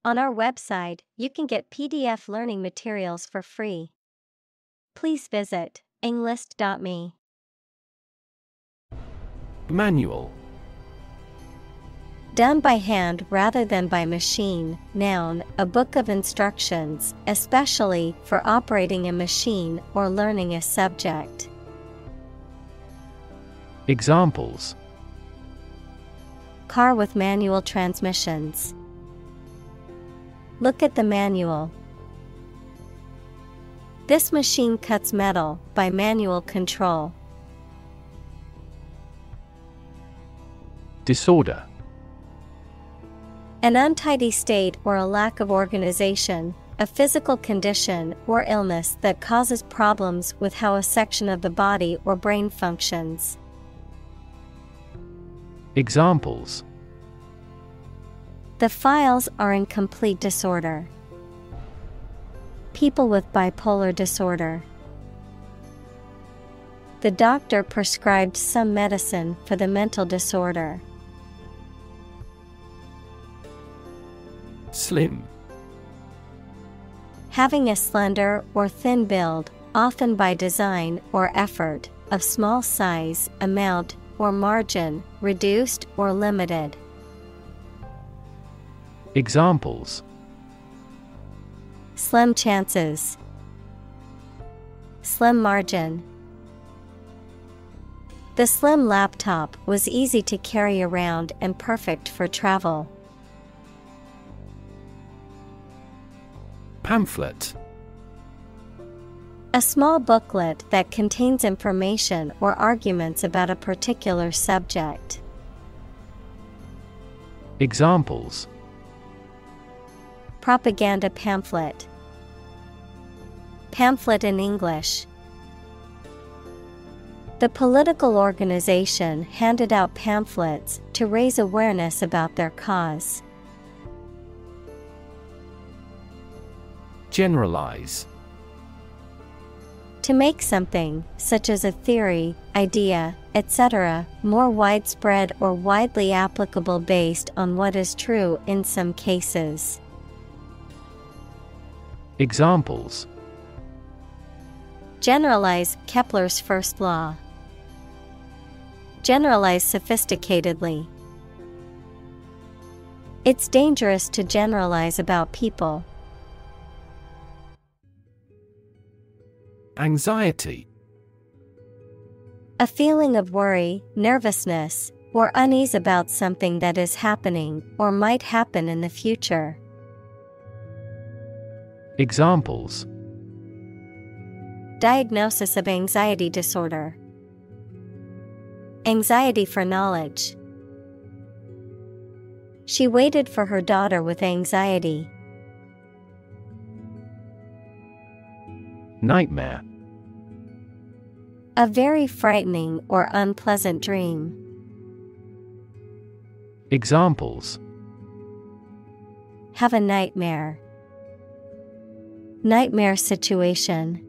On our website, you can get PDF learning materials for free. Please visit englist.me. Manual. Done by hand rather than by machine. Noun, a book of instructions, especially for operating a machine or learning a subject. Examples: Car with manual transmissions. Look at the manual. This machine cuts metal by manual control. Disorder. An untidy state or a lack of organization, a physical condition or illness that causes problems with how a section of the body or brain functions. Examples: The files are in complete disorder. People with bipolar disorder. The doctor prescribed some medicine for the mental disorder. Slim. Having a slender or thin build, often by design or effort, of small size, amount, or margin, reduced or limited. Examples: Slim chances. Slim margin. The slim laptop was easy to carry around and perfect for travel. Pamphlet. A small booklet that contains information or arguments about a particular subject. Examples: Propaganda pamphlet. Pamphlet in English. The political organization handed out pamphlets to raise awareness about their cause. Generalize. To make something, such as a theory, idea, etc., more widespread or widely applicable based on what is true in some cases. Examples: Generalize Kepler's first law. Generalize sophisticatedly. It's dangerous to generalize about people. Anxiety. A feeling of worry, nervousness, or unease about something that is happening or might happen in the future. Examples: Diagnosis of anxiety disorder. Anxiety for knowledge. She waited for her daughter with anxiety. Nightmare. A very frightening or unpleasant dream. Examples: Have a nightmare. Nightmare situation.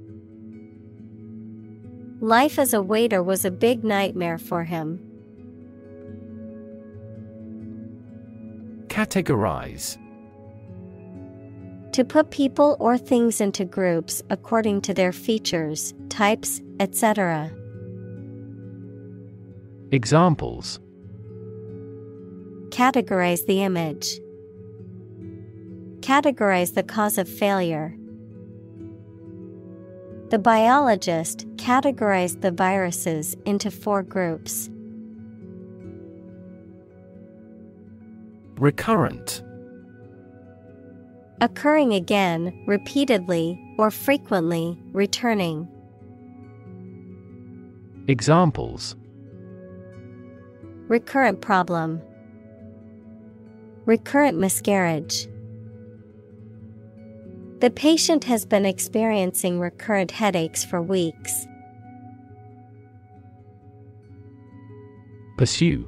Life as a waiter was a big nightmare for him. Categorize. To put people or things into groups according to their features, types, etc. Examples: Categorize the image. Categorize the cause of failure. The biologist categorized the viruses into 4 groups. Recurrent. Occurring again, repeatedly, or frequently, returning. Examples: Recurrent problem. Recurrent miscarriage. The patient has been experiencing recurrent headaches for weeks. Pursue.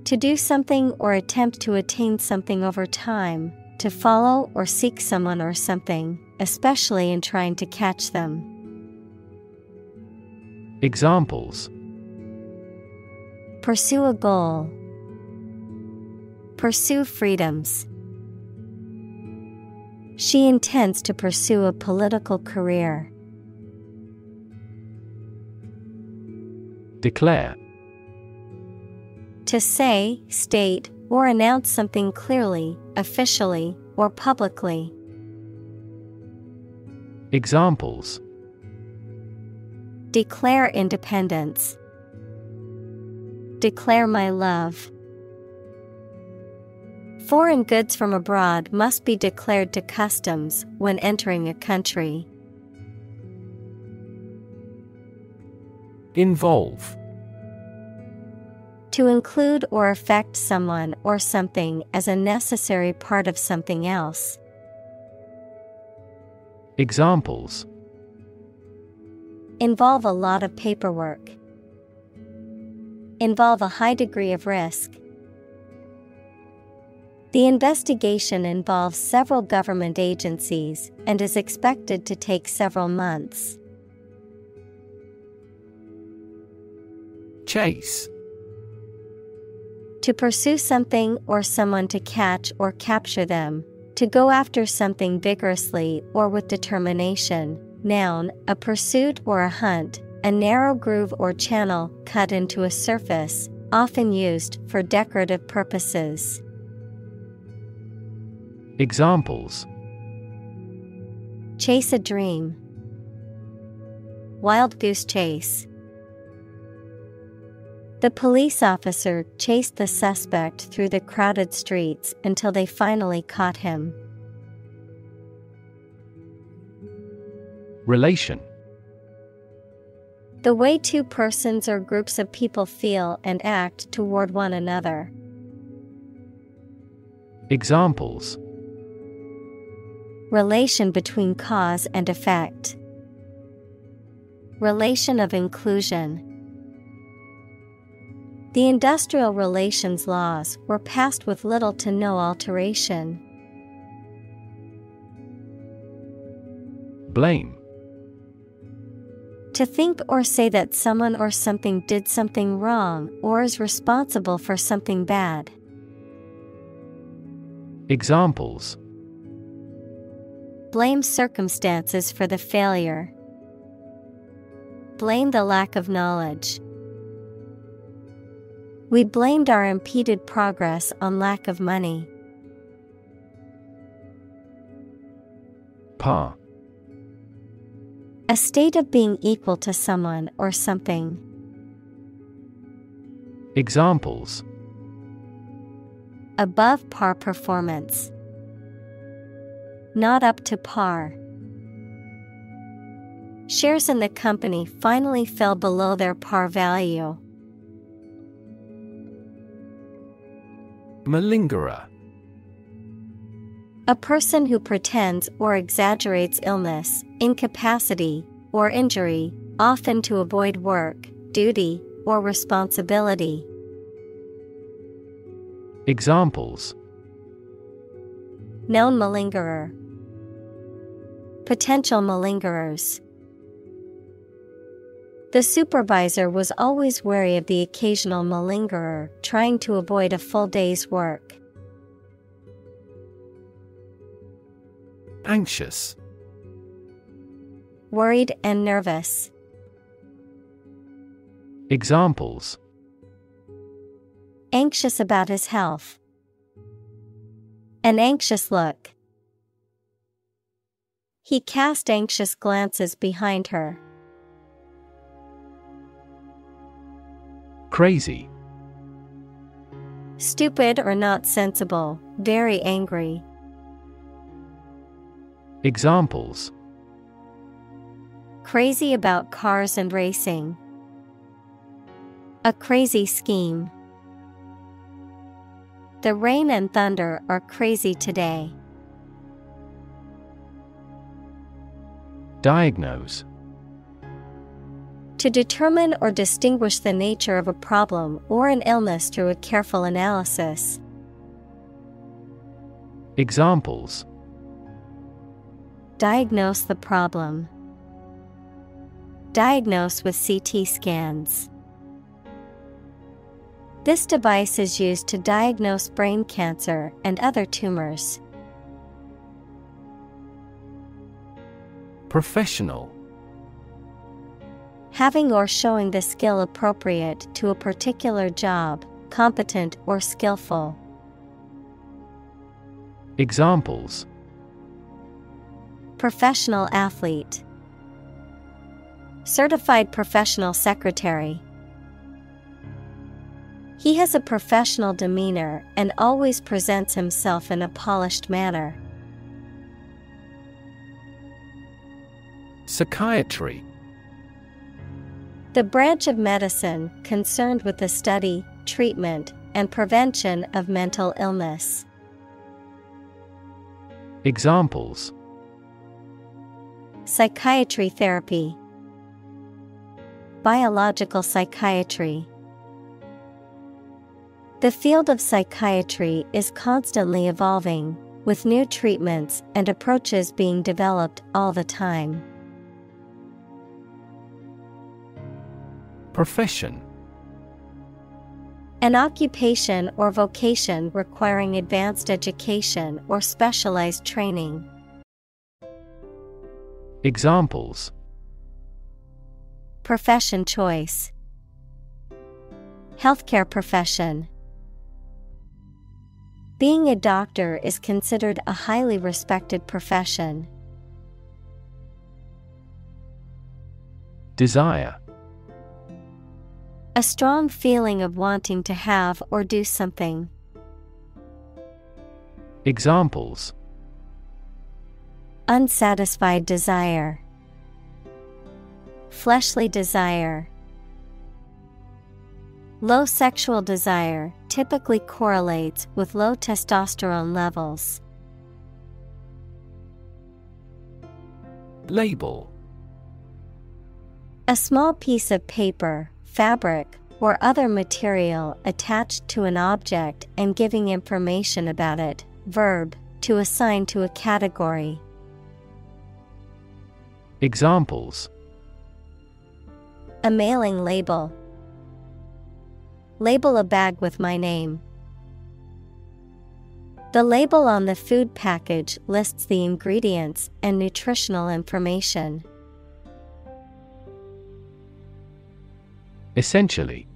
To do something or attempt to attain something over time, to follow or seek someone or something, especially in trying to catch them. Examples: Pursue a goal. Pursue freedoms. She intends to pursue a political career. Declare. To say, state, or announce something clearly, officially, or publicly. Examples: Declare independence. Declare my love. Foreign goods from abroad must be declared to customs when entering a country. Involve. To include or affect someone or something as a necessary part of something else. Examples: Involve a lot of paperwork. Involve a high degree of risk. The investigation involves several government agencies and is expected to take several months. Chase. To pursue something or someone, to catch or capture them. To go after something vigorously or with determination. Noun, a pursuit or a hunt, a narrow groove or channel cut into a surface, often used for decorative purposes. Examples: Chase a dream. Wild goose chase. The police officer chased the suspect through the crowded streets until they finally caught him. Relation. The way two persons or groups of people feel and act toward one another. Examples: Relation between cause and effect. Relation of inclusion. The industrial relations laws were passed with little to no alteration. Blame. To think or say that someone or something did something wrong or is responsible for something bad. Examples: Blame circumstances for the failure. Blame the lack of knowledge. We blamed our impeded progress on lack of money. Par. A state of being equal to someone or something. Examples: Above par performance. Not up to par. Shares in the company finally fell below their par value. Malingerer. A person who pretends or exaggerates illness, incapacity, or injury, often to avoid work, duty, or responsibility. Examples: Known malingerer. Potential malingerers. The supervisor was always wary of the occasional malingerer trying to avoid a full day's work. Anxious. Worried and nervous. Examples: Anxious about his health. An anxious look. He cast anxious glances behind her. Crazy. Stupid or not sensible, very angry. Examples: Crazy about cars and racing. A crazy scheme. The rain and thunder are crazy today. Diagnose. To determine or distinguish the nature of a problem or an illness through a careful analysis. Examples: Diagnose the problem. Diagnose with CT scans. This device is used to diagnose brain cancer and other tumors. Professional. Having or showing the skill appropriate to a particular job, competent or skillful. Examples: Professional athlete. Certified professional secretary. He has a professional demeanor and always presents himself in a polished manner. Psychiatry. The branch of medicine concerned with the study, treatment, and prevention of mental illness. Examples: Psychiatry therapy. Biological psychiatry. The field of psychiatry is constantly evolving, with new treatments and approaches being developed all the time. Profession. An occupation or vocation requiring advanced education or specialized training. Examples: Profession choice. Healthcare profession. Being a doctor is considered a highly respected profession. Desire. A strong feeling of wanting to have or do something. Examples: Unsatisfied desire. Fleshly desire. Low sexual desire typically correlates with low testosterone levels. Label. A small piece of paper, fabric, or other material attached to an object and giving information about it. Verb, to assign to a category. Examples: A mailing label. Label a bag with my name. The label on the food package lists the ingredients and nutritional information. Essentially.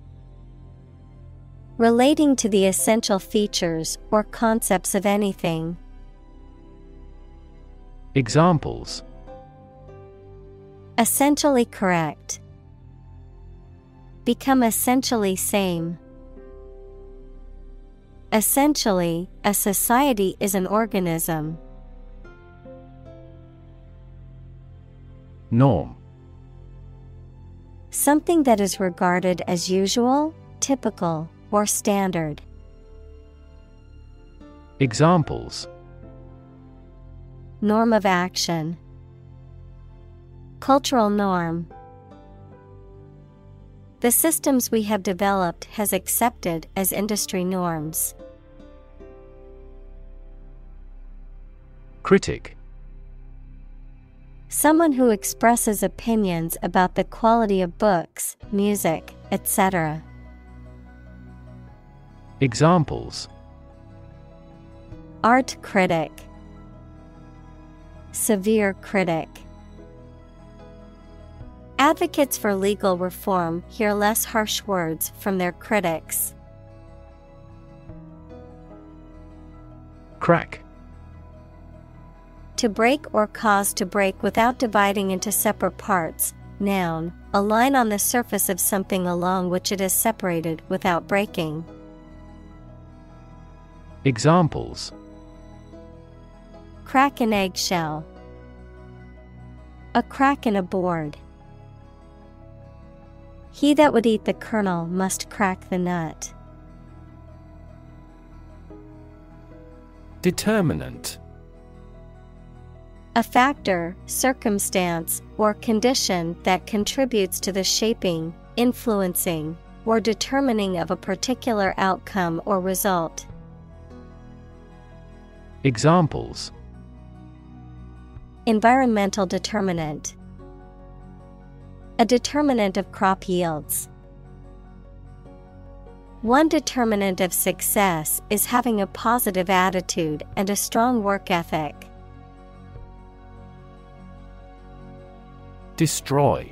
Relating to the essential features or concepts of anything. Examples: Essentially correct. Become essentially same. Essentially, a society is an organism. Norm. Something that is regarded as usual, typical, or standard. Examples: Norm of action. Cultural norm. The systems we have developed has accepted as industry norms. Critic. Someone who expresses opinions about the quality of books, music, etc. Examples: Art critic. Severe critic. Advocates for legal reform hear less harsh words from their critics. Crack. To break or cause to break without dividing into separate parts. Noun, a line on the surface of something along which it is separated without breaking. Examples: Crack an eggshell. A crack in a board. He that would eat the kernel must crack the nut. Determinant. A factor, circumstance, or condition that contributes to the shaping, influencing, or determining of a particular outcome or result. Examples: Environmental determinant. A determinant of crop yields. One determinant of success is having a positive attitude and a strong work ethic. Destroy.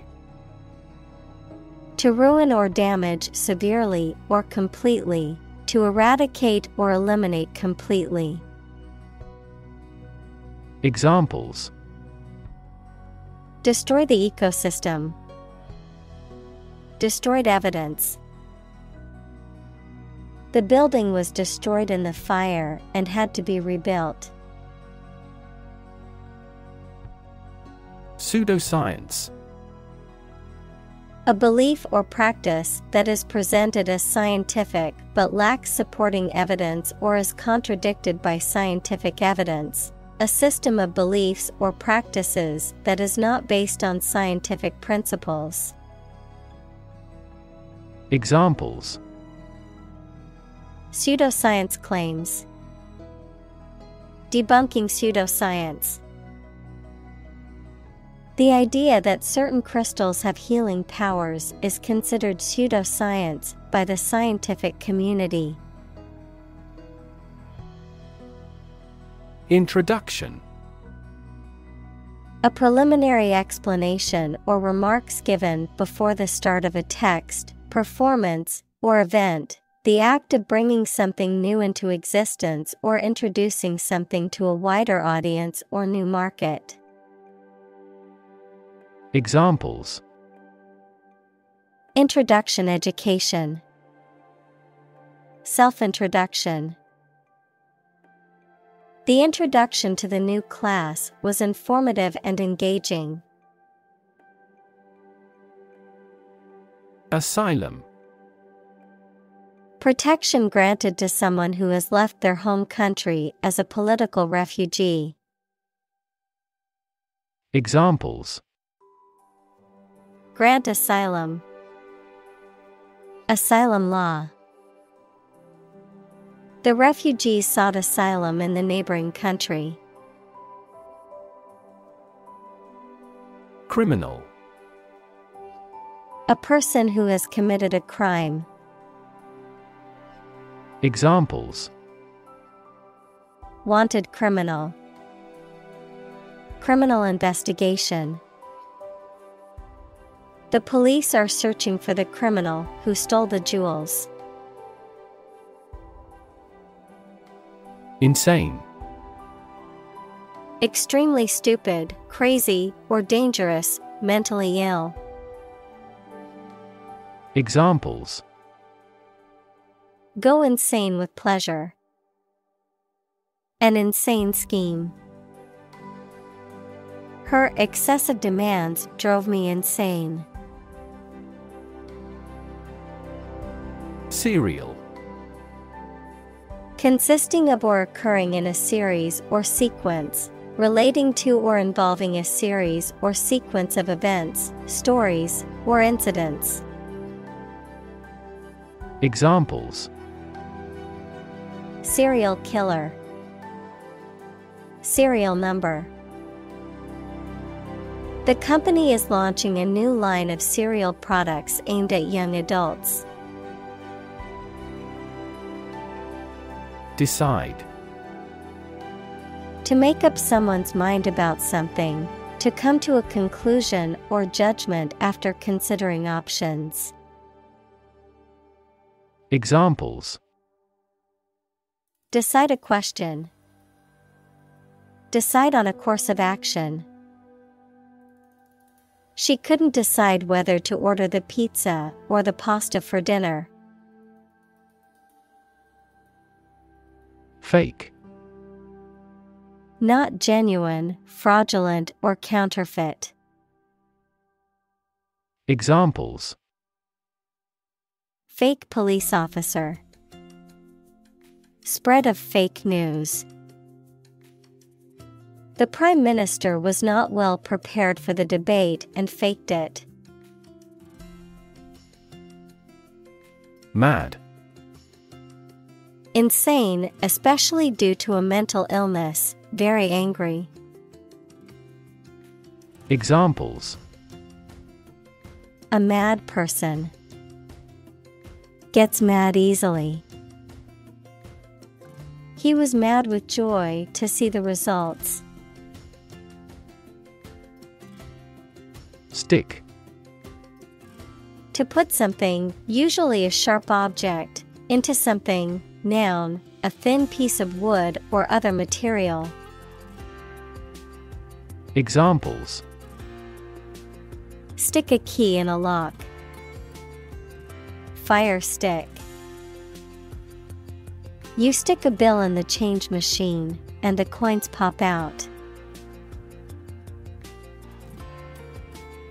To ruin or damage severely or completely, to eradicate or eliminate completely. Examples: Destroy the ecosystem. Destroyed evidence. The building was destroyed in the fire and had to be rebuilt. Pseudoscience. A belief or practice that is presented as scientific but lacks supporting evidence or is contradicted by scientific evidence. A system of beliefs or practices that is not based on scientific principles. Examples: Pseudoscience claims. Debunking pseudoscience. The idea that certain crystals have healing powers is considered pseudoscience by the scientific community. Introduction. A preliminary explanation or remarks given before the start of a text, performance, or event, the act of bringing something new into existence or introducing something to a wider audience or new market. Examples: Introduction education. Self-introduction. The introduction to the new class was informative and engaging. Asylum. Protection granted to someone who has left their home country as a political refugee. Examples: Grant asylum. Asylum law. The refugees sought asylum in the neighboring country. Criminal. A person who has committed a crime. Examples: Wanted criminal. Criminal investigation. The police are searching for the criminal who stole the jewels. Insane. Extremely stupid, crazy, or dangerous, mentally ill. Examples: Go insane with pleasure. An insane scheme. Her excessive demands drove me insane. Serial. Consisting of or occurring in a series or sequence, relating to or involving a series or sequence of events, stories, or incidents. Examples: Serial killer. Serial number. The company is launching a new line of cereal products aimed at young adults. Decide. To make up someone's mind about something, to come to a conclusion or judgment after considering options. Examples: Decide a question. Decide on a course of action. She couldn't decide whether to order the pizza or the pasta for dinner. Fake. Not genuine, fraudulent, or counterfeit. Examples: Fake police officer. Spread of fake news. The Prime Minister was not well prepared for the debate and faked it. Mad. Insane, especially due to a mental illness, very angry. Examples: A mad person. Gets mad easily. He was mad with joy to see the results. Stick. To put something, usually a sharp object, into something. Noun, a thin piece of wood or other material. Examples: Stick a key in a lock. Fire stick. You stick a bill in the change machine, and the coins pop out.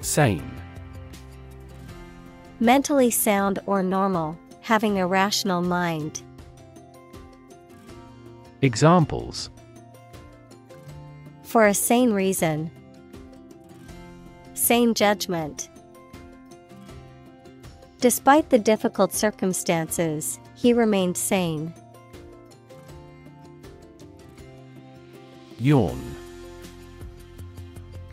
Sane. Mentally sound or normal, having a rational mind. Examples: For a sane reason. Sane judgment. Despite the difficult circumstances, he remained sane. Yawn.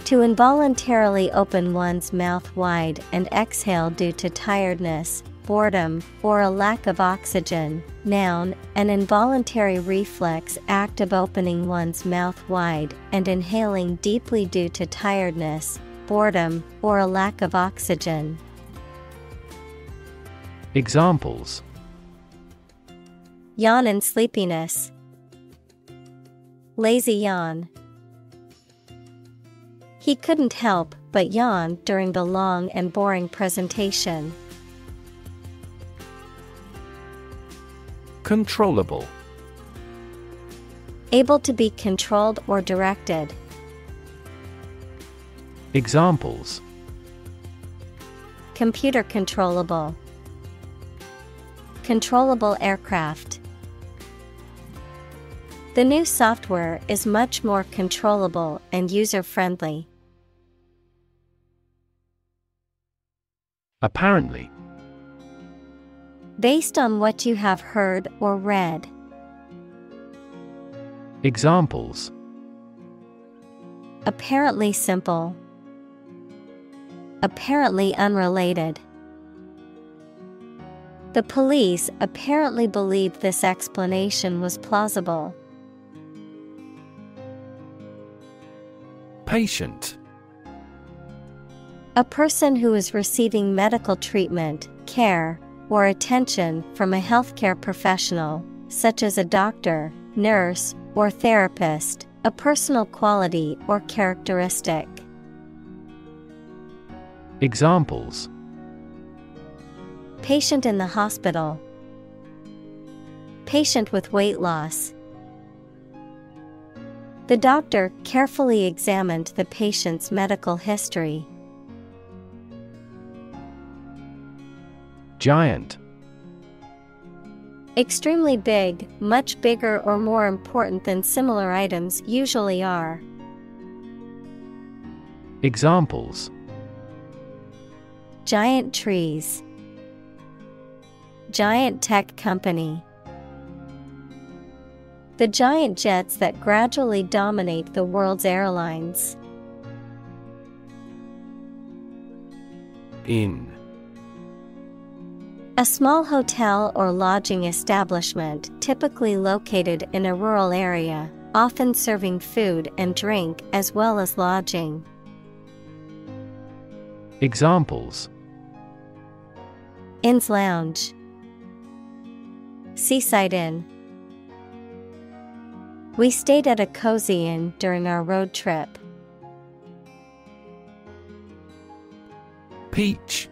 To involuntarily open one's mouth wide and exhale due to tiredness, boredom, or a lack of oxygen. Noun, an involuntary reflex act of opening one's mouth wide and inhaling deeply due to tiredness, boredom, or a lack of oxygen. Examples: Yawn in sleepiness. Lazy yawn. He couldn't help but yawn during the long and boring presentation. Controllable. Able to be controlled or directed. Examples: Computer controllable. Controllable aircraft. The new software is much more controllable and user-friendly. Apparently. Based on what you have heard or read. Examples: Apparently simple. Apparently unrelated. The police apparently believed this explanation was plausible. Patient. A person who is receiving medical treatment, care, or attention from a healthcare professional, such as a doctor, nurse, or therapist, a personal quality or characteristic. Examples: Patient in the hospital. Patient with weight loss. The doctor carefully examined the patient's medical history. Giant. Extremely big, much bigger or more important than similar items usually are. Examples: Giant trees. Giant tech company. The giant jets that gradually dominate the world's airlines. Inn. A small hotel or lodging establishment typically located in a rural area, often serving food and drink as well as lodging. Examples: Inn's lounge. Seaside inn. We stayed at a cozy inn during our road trip. Peach.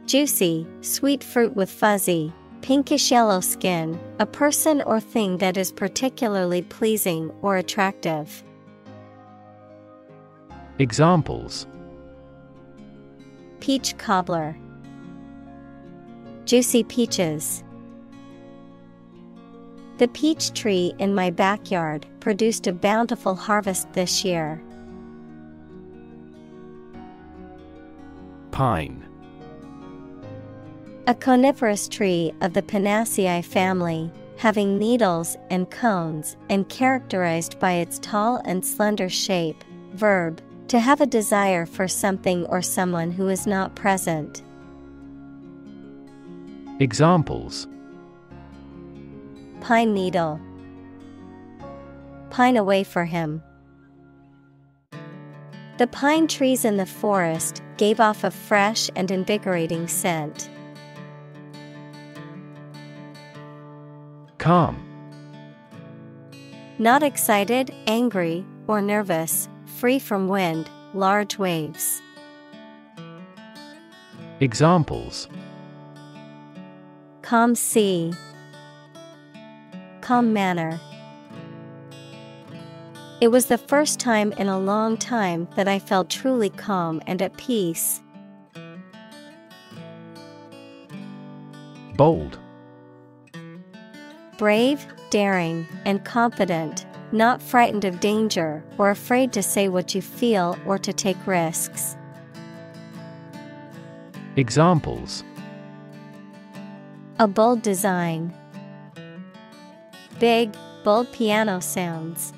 Juicy, sweet fruit with fuzzy, pinkish yellow skin, a person or thing that is particularly pleasing or attractive. Examples: Peach cobbler. Juicy peaches. The peach tree in my backyard produced a bountiful harvest this year. Pine. A coniferous tree of the Pinaceae family, having needles and cones and characterized by its tall and slender shape. Verb, to have a desire for something or someone who is not present. Examples: Pine needle. Pine away for him. The pine trees in the forest gave off a fresh and invigorating scent. Calm. Not excited, angry, or nervous, free from wind, large waves. Examples: Calm sea. Calm manner. It was the first time in a long time that I felt truly calm and at peace. Bold. Brave, daring, and confident, not frightened of danger or afraid to say what you feel or to take risks. Examples: A bold design. Big, bold piano sounds.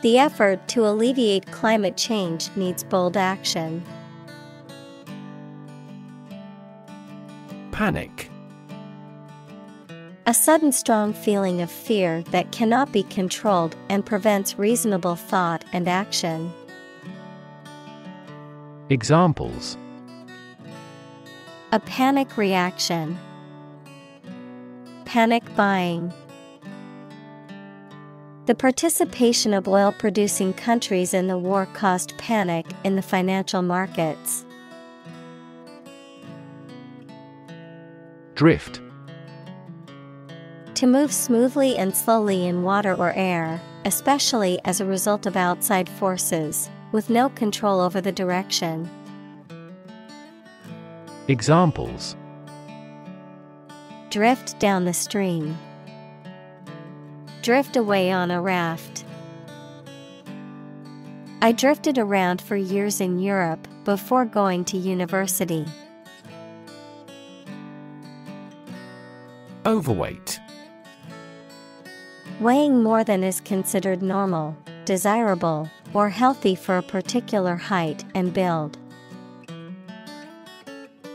The effort to alleviate climate change needs bold action. Panic. A sudden strong feeling of fear that cannot be controlled and prevents reasonable thought and action. Examples: A panic reaction. Panic buying. The participation of oil-producing countries in the war caused panic in the financial markets. Drift. To move smoothly and slowly in water or air, especially as a result of outside forces, with no control over the direction. Examples: Drift down the stream. Drift away on a raft. I drifted around for years in Europe before going to university. Overweight. Weighing more than is considered normal, desirable, or healthy for a particular height and build.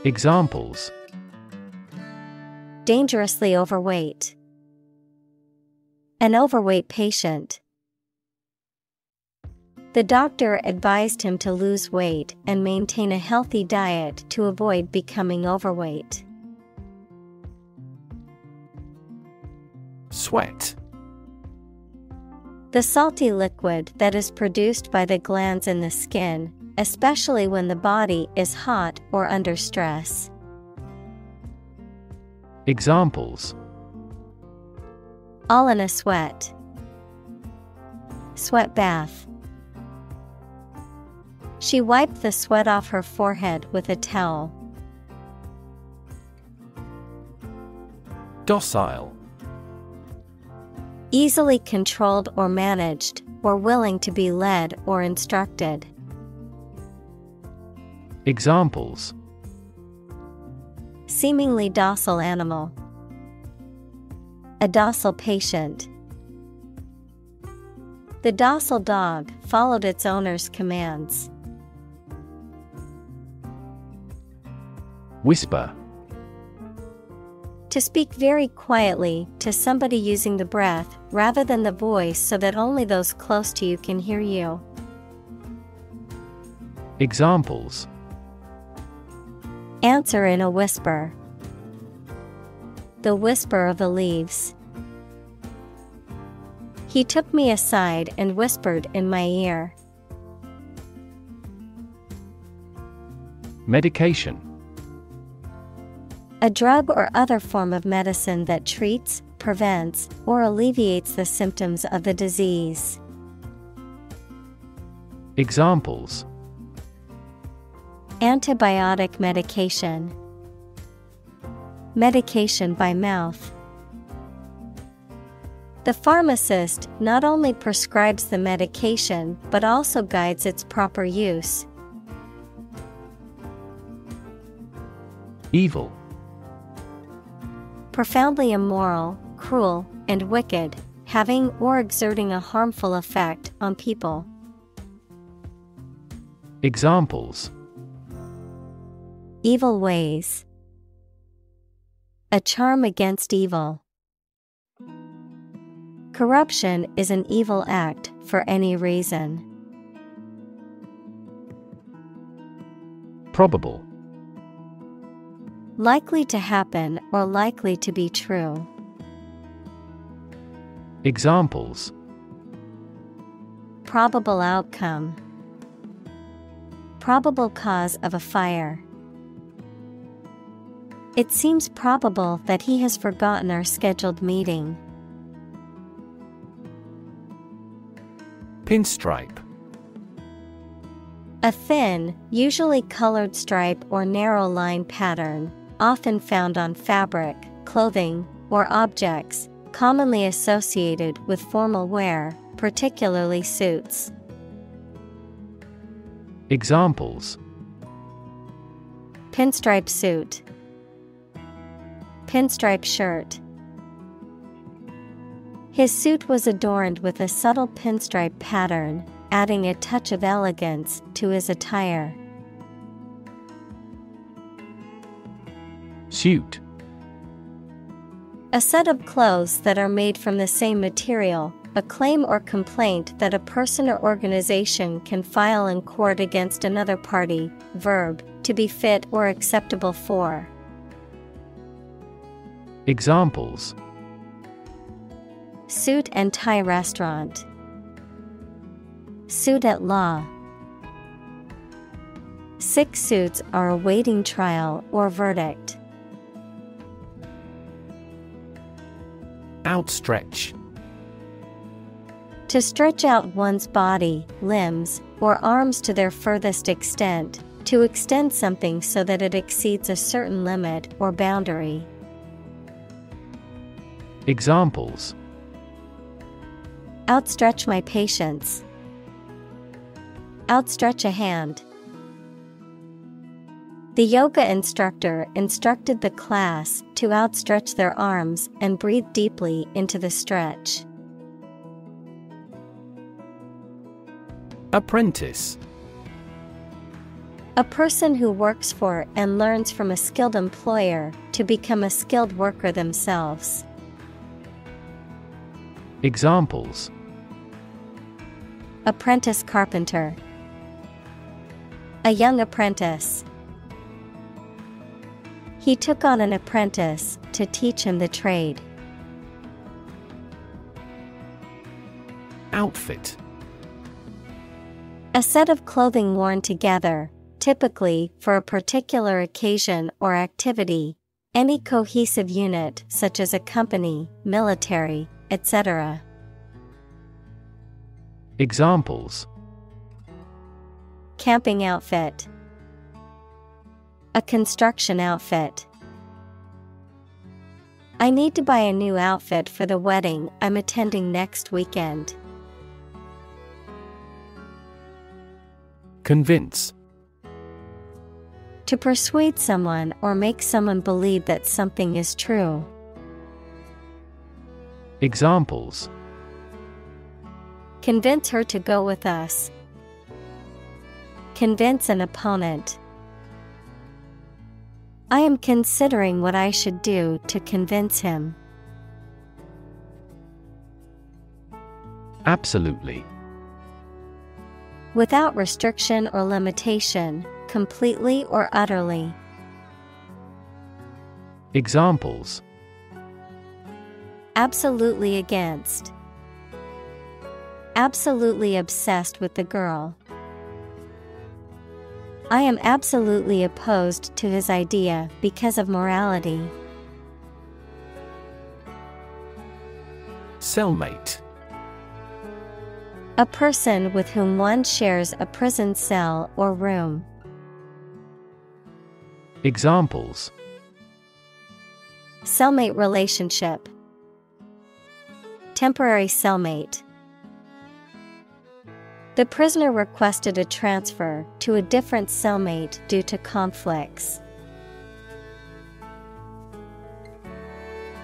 Examples: Dangerously overweight. An overweight patient. The doctor advised him to lose weight and maintain a healthy diet to avoid becoming overweight. Sweat. The salty liquid that is produced by the glands in the skin, especially when the body is hot or under stress. Examples: All in a sweat. Sweat bath. She wiped the sweat off her forehead with a towel. Docile. Easily controlled or managed, or willing to be led or instructed. Examples: Seemingly docile animal. A docile patient. The docile dog followed its owner's commands. Whisper. To speak very quietly to somebody using the breath rather than the voice so that only those close to you can hear you. Examples: Answer in a whisper. The whisper of the leaves. He took me aside and whispered in my ear. Medication. A drug or other form of medicine that treats, prevents, or alleviates the symptoms of the disease. Examples: Antibiotic medication. Medication by mouth. The pharmacist not only prescribes the medication but also guides its proper use. Evil. Profoundly immoral, cruel, and wicked, having or exerting a harmful effect on people. Examples: Evil ways. A charm against evil. Corruption is an evil act for any reason. Probable. Likely to happen or likely to be true. Examples: Probable outcome. Probable cause of a fire. It seems probable that he has forgotten our scheduled meeting. Pinstripe. A thin, usually colored stripe or narrow line pattern, often found on fabric, clothing, or objects, commonly associated with formal wear, particularly suits. Examples: Pinstripe suit. Pinstripe shirt. His suit was adorned with a subtle pinstripe pattern, adding a touch of elegance to his attire. Suit. A set of clothes that are made from the same material, a claim or complaint that a person or organization can file in court against another party. Verb, to be fit or acceptable for. Examples: Suit and tie restaurant. Suit at law. 6 suits are awaiting trial or verdict. Outstretch. To stretch out one's body, limbs, or arms to their furthest extent, to extend something so that it exceeds a certain limit or boundary. Examples: Outstretch my patience. Outstretch a hand. The yoga instructor instructed the class to outstretch their arms and breathe deeply into the stretch. Apprentice. A person who works for and learns from a skilled employer to become a skilled worker themselves. Examples: Apprentice carpenter. A young apprentice. He took on an apprentice to teach him the trade. Outfit. A set of clothing worn together, typically for a particular occasion or activity. Any cohesive unit such as a company, military, etc. Examples: Camping outfit. A construction outfit. I need to buy a new outfit for the wedding I'm attending next weekend. Convince. To persuade someone or make someone believe that something is true. Examples: Convince her to go with us. Convince an opponent. I am considering what I should do to convince him. Absolutely. Without restriction or limitation, completely or utterly. Examples: Absolutely against. Absolutely obsessed with the girl. I am absolutely opposed to his idea because of morality. Cellmate. A person with whom one shares a prison cell or room. Examples: Cellmate relationship. Temporary cellmate. The prisoner requested a transfer to a different cellmate due to conflicts.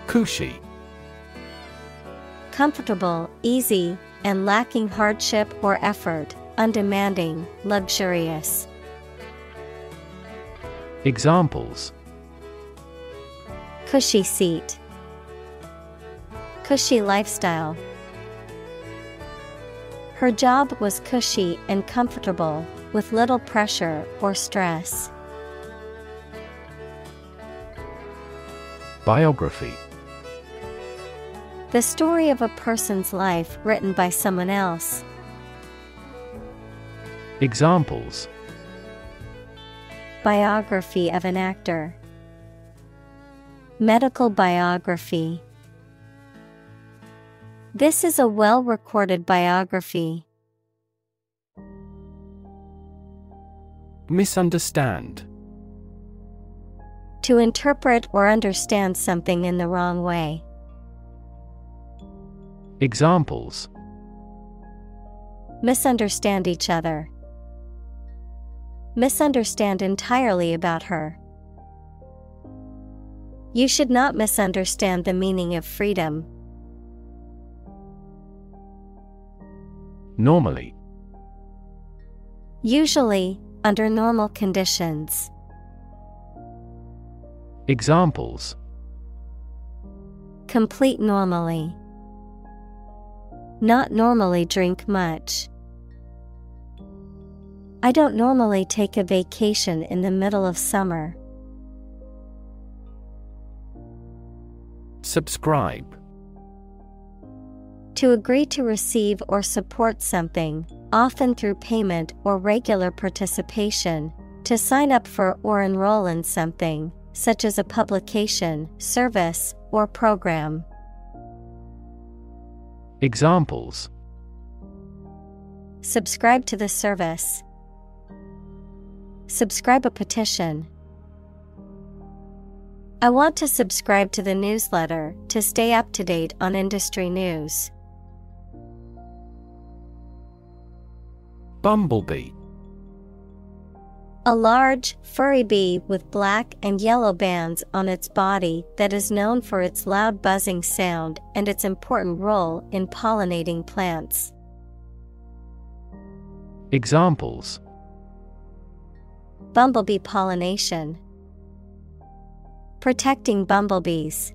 Cushy. Comfortable, easy, and lacking hardship or effort, undemanding, luxurious. Examples: Cushy seat. Cushy lifestyle. Her job was cushy and comfortable, with little pressure or stress. Biography. The story of a person's life written by someone else. Examples: Biography of an actor. Medical biography. This is a well-recorded biography. Misunderstand. To interpret or understand something in the wrong way. Examples: Misunderstand each other. Misunderstand entirely about her. You should not misunderstand the meaning of freedom. Normally. Usually, under normal conditions. Examples: Complete normally. Not normally drink much. I don't normally take a vacation in the middle of summer. Subscribe. To agree to receive or support something, often through payment or regular participation, to sign up for or enroll in something, such as a publication, service, or program. Examples: Subscribe to the service. Subscribe a petition. I want to subscribe to the newsletter to stay up to date on industry news. Bumblebee. A large, furry bee with black and yellow bands on its body that is known for its loud buzzing sound and its important role in pollinating plants. Examples: Bumblebee pollination. Protecting bumblebees.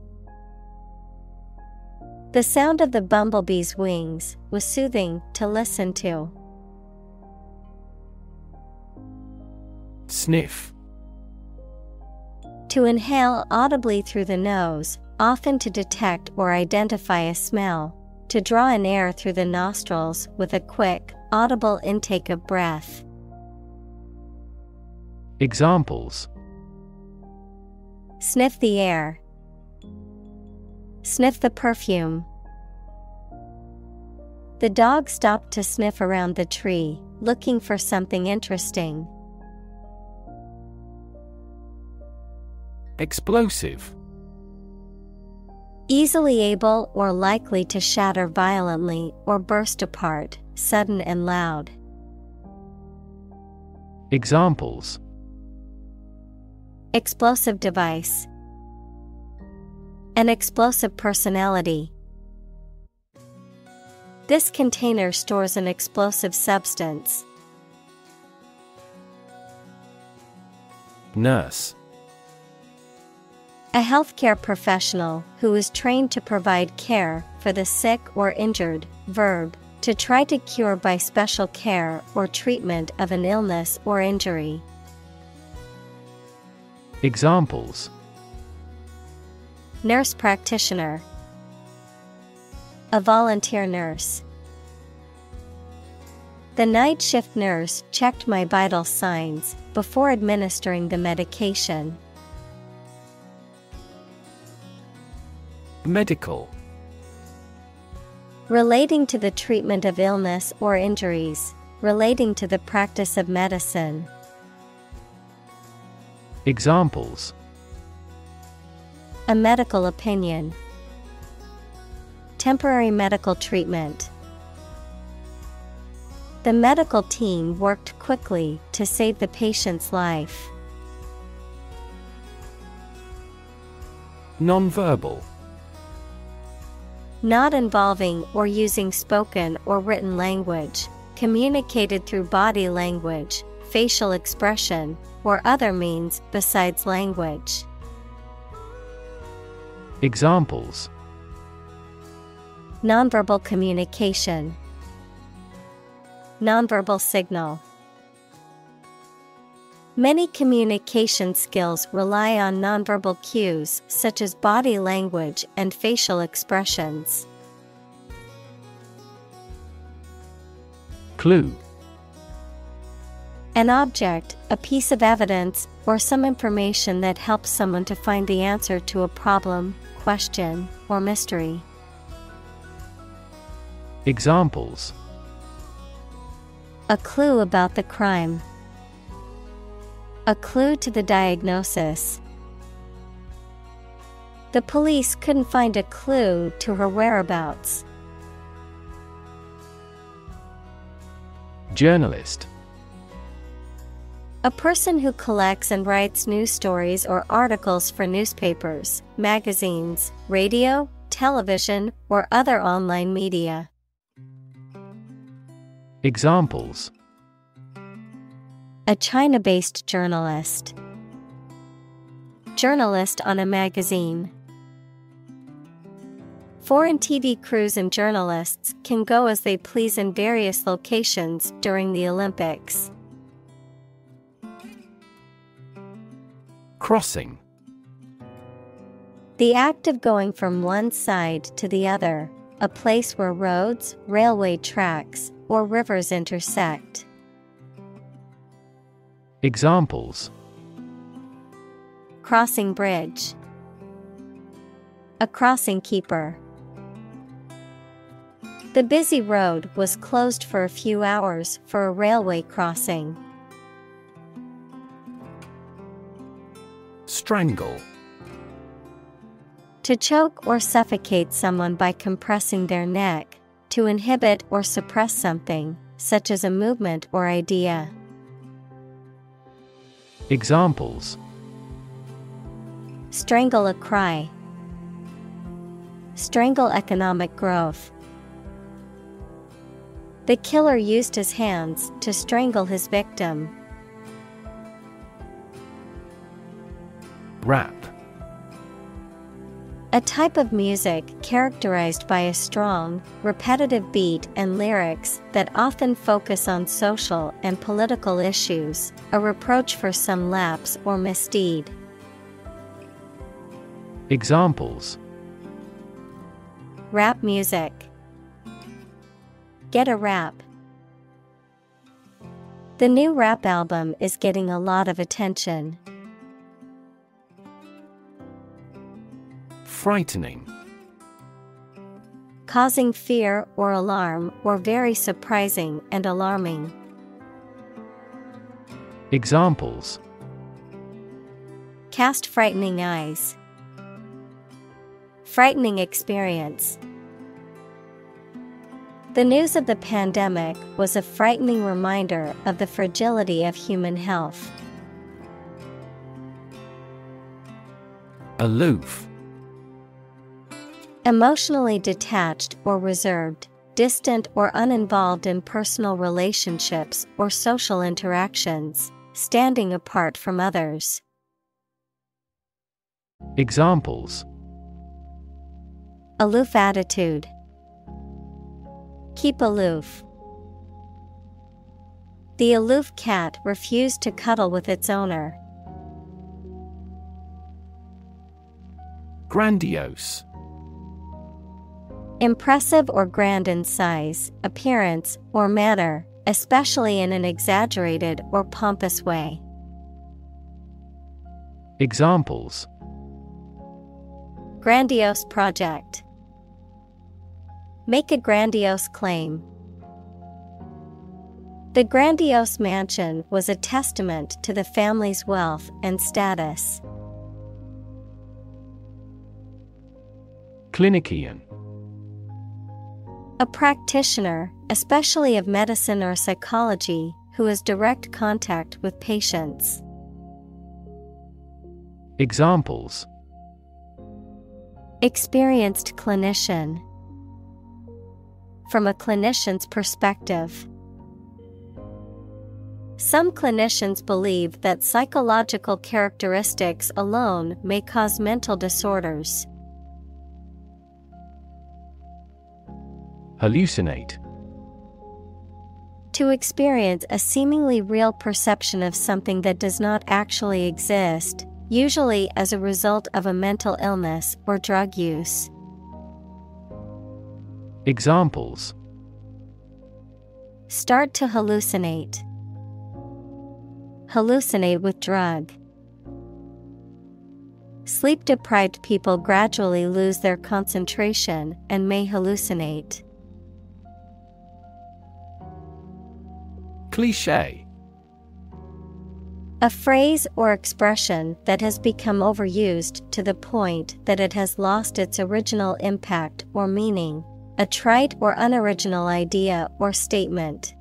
The sound of the bumblebee's wings was soothing to listen to. Sniff. To inhale audibly through the nose, often to detect or identify a smell. To draw in air through the nostrils with a quick, audible intake of breath. Examples: Sniff the air. Sniff the perfume. The dog stopped to sniff around the tree, looking for something interesting. Explosive. Easily able or likely to shatter violently or burst apart, sudden and loud. Examples: Explosive device. An explosive personality. This container stores an explosive substance. Nurse. A healthcare professional who is trained to provide care for the sick or injured. Verb, to try to cure by special care or treatment of an illness or injury. Examples: Nurse practitioner. A volunteer nurse. The night shift nurse checked my vital signs before administering the medication. Medical. Relating to the treatment of illness or injuries, relating to the practice of medicine. Examples: A medical opinion. Temporary medical treatment. The medical team worked quickly to save the patient's life. Nonverbal. Not involving or using spoken or written language, communicated through body language, facial expression, or other means besides language. Examples: Nonverbal communication. Nonverbal signal. Many communication skills rely on nonverbal cues such as body language and facial expressions. Clue. An object, a piece of evidence, or some information that helps someone to find the answer to a problem, question, or mystery. Examples. A clue about the crime. A clue to the diagnosis. The police couldn't find a clue to her whereabouts. Journalist. A person who collects and writes news stories or articles for newspapers, magazines, radio, television, or other online media. Examples. A China-based journalist. Journalist on a magazine. Foreign TV crews and journalists can go as they please in various locations during the Olympics. Crossing. The act of going from one side to the other, a place where roads, railway tracks, or rivers intersect. Examples. Crossing bridge. A crossing keeper. The busy road was closed for a few hours for a railway crossing. Strangle. To choke or suffocate someone by compressing their neck, to inhibit or suppress something, such as a movement or idea. Examples. Strangle a cry. Strangle economic growth. The killer used his hands to strangle his victim. Rap. A type of music characterized by a strong, repetitive beat and lyrics that often focus on social and political issues, a reproach for some lapse or misdeed. Examples. Rap music. Get a rap. The new rap album is getting a lot of attention. Frightening. Causing fear or alarm, or very surprising and alarming. Examples. Cast frightening eyes. Frightening experience. The news of the pandemic was a frightening reminder of the fragility of human health. Aloof. Emotionally detached or reserved, distant or uninvolved in personal relationships or social interactions, standing apart from others. Examples. Aloof attitude. Keep aloof. The aloof cat refused to cuddle with its owner. Grandiose. Impressive or grand in size, appearance, or manner, especially in an exaggerated or pompous way. Examples. Grandiose project. Make a grandiose claim. The grandiose mansion was a testament to the family's wealth and status. Clinician. A practitioner, especially of medicine or psychology, who has direct contact with patients. Examples. Experienced clinician. From a clinician's perspective. Some clinicians believe that psychological characteristics alone may cause mental disorders. Hallucinate. To experience a seemingly real perception of something that does not actually exist, usually as a result of a mental illness or drug use. Examples: Start to hallucinate. Hallucinate with drug. Sleep-deprived people gradually lose their concentration and may hallucinate. Cliché. A phrase or expression that has become overused to the point that it has lost its original impact or meaning, a trite or unoriginal idea or statement.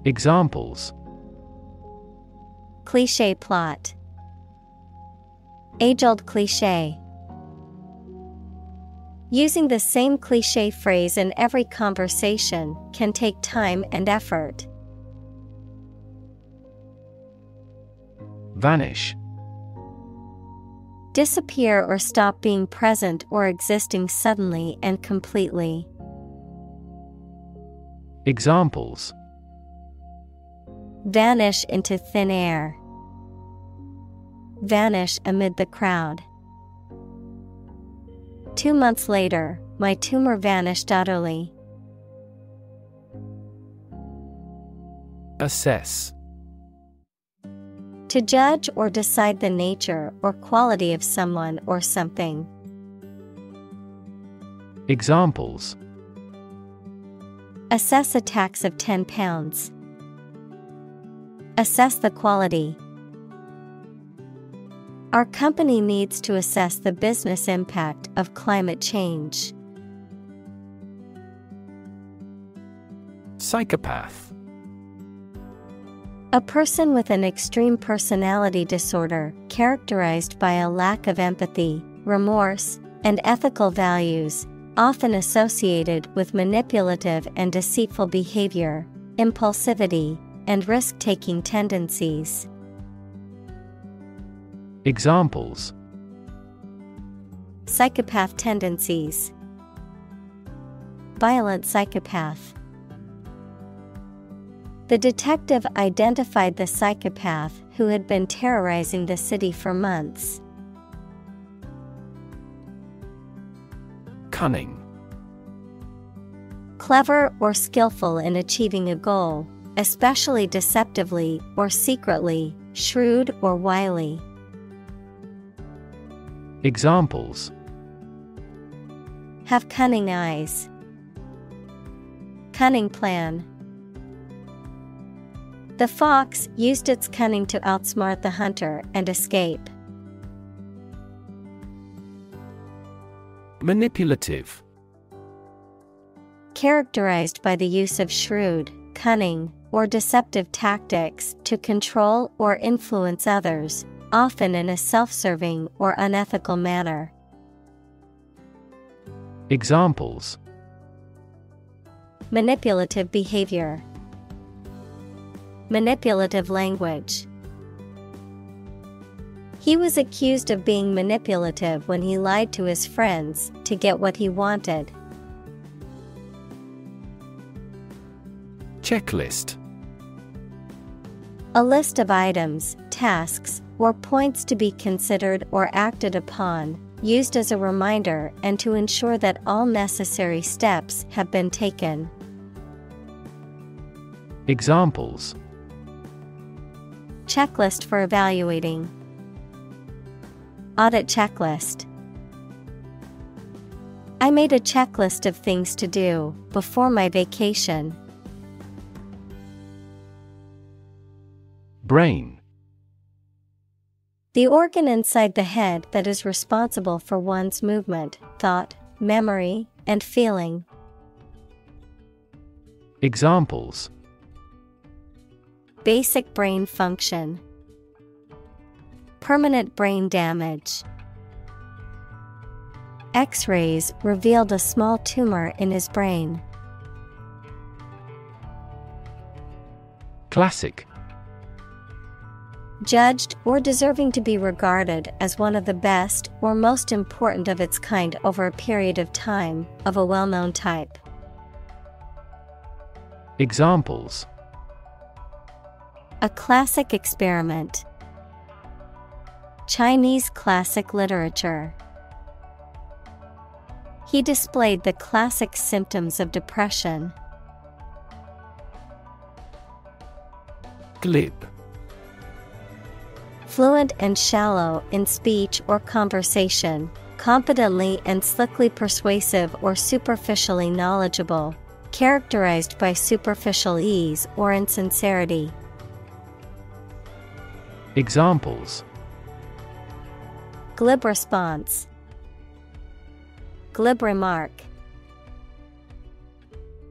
Examples: Cliché plot. Age-old cliché. Using the same cliché phrase in every conversation can take time and effort. Vanish. Disappear or stop being present or existing suddenly and completely. Examples: Vanish into thin air. Vanish amid the crowd. 2 months later, my tumor vanished utterly. Assess. To judge or decide the nature or quality of someone or something. Examples: Assess a tax of £10. Assess the quality. Our company needs to assess the business impact of climate change. Psychopath. A person with an extreme personality disorder characterized by a lack of empathy, remorse, and ethical values, often associated with manipulative and deceitful behavior, impulsivity, and risk-taking tendencies. Examples: Psychopath tendencies. Violent psychopath. The detective identified the psychopath who had been terrorizing the city for months. Cunning. Clever or skillful in achieving a goal, especially deceptively or secretly, shrewd or wily. Examples: Have cunning eyes. Cunning plan. The fox used its cunning to outsmart the hunter and escape. Manipulative. Characterized by the use of shrewd, cunning, or deceptive tactics to control or influence others, often in a self-serving or unethical manner. Examples: Manipulative behavior. Manipulative language. He was accused of being manipulative when he lied to his friends to get what he wanted. Checklist. A list of items, tasks, or points to be considered or acted upon, used as a reminder and to ensure that all necessary steps have been taken. Examples: Checklist for evaluating. Audit checklist. I made a checklist of things to do before my vacation. Brain. The organ inside the head that is responsible for one's movement, thought, memory, and feeling. Examples: Basic brain function. Permanent brain damage. X-rays revealed a small tumor in his brain. Classic. Judged or deserving to be regarded as one of the best or most important of its kind over a period of time, of a well-known type. Examples: a classic experiment. Chinese classic literature. He displayed the classic symptoms of depression. Glib. Fluent and shallow in speech or conversation, confidently and slickly persuasive or superficially knowledgeable, characterized by superficial ease or insincerity. Examples: glib response. Glib remark.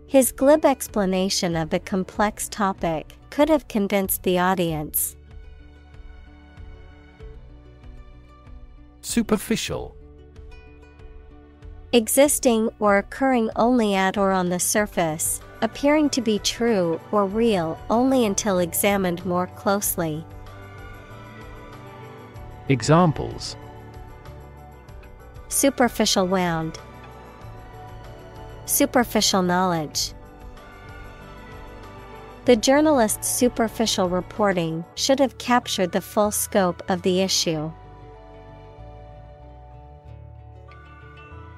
His glib explanation of the complex topic could have convinced the audience. Superficial. Existing or occurring only at or on the surface, appearing to be true or real only until examined more closely. Examples: superficial wound. Superficial knowledge. The journalist's superficial reporting should have captured the full scope of the issue.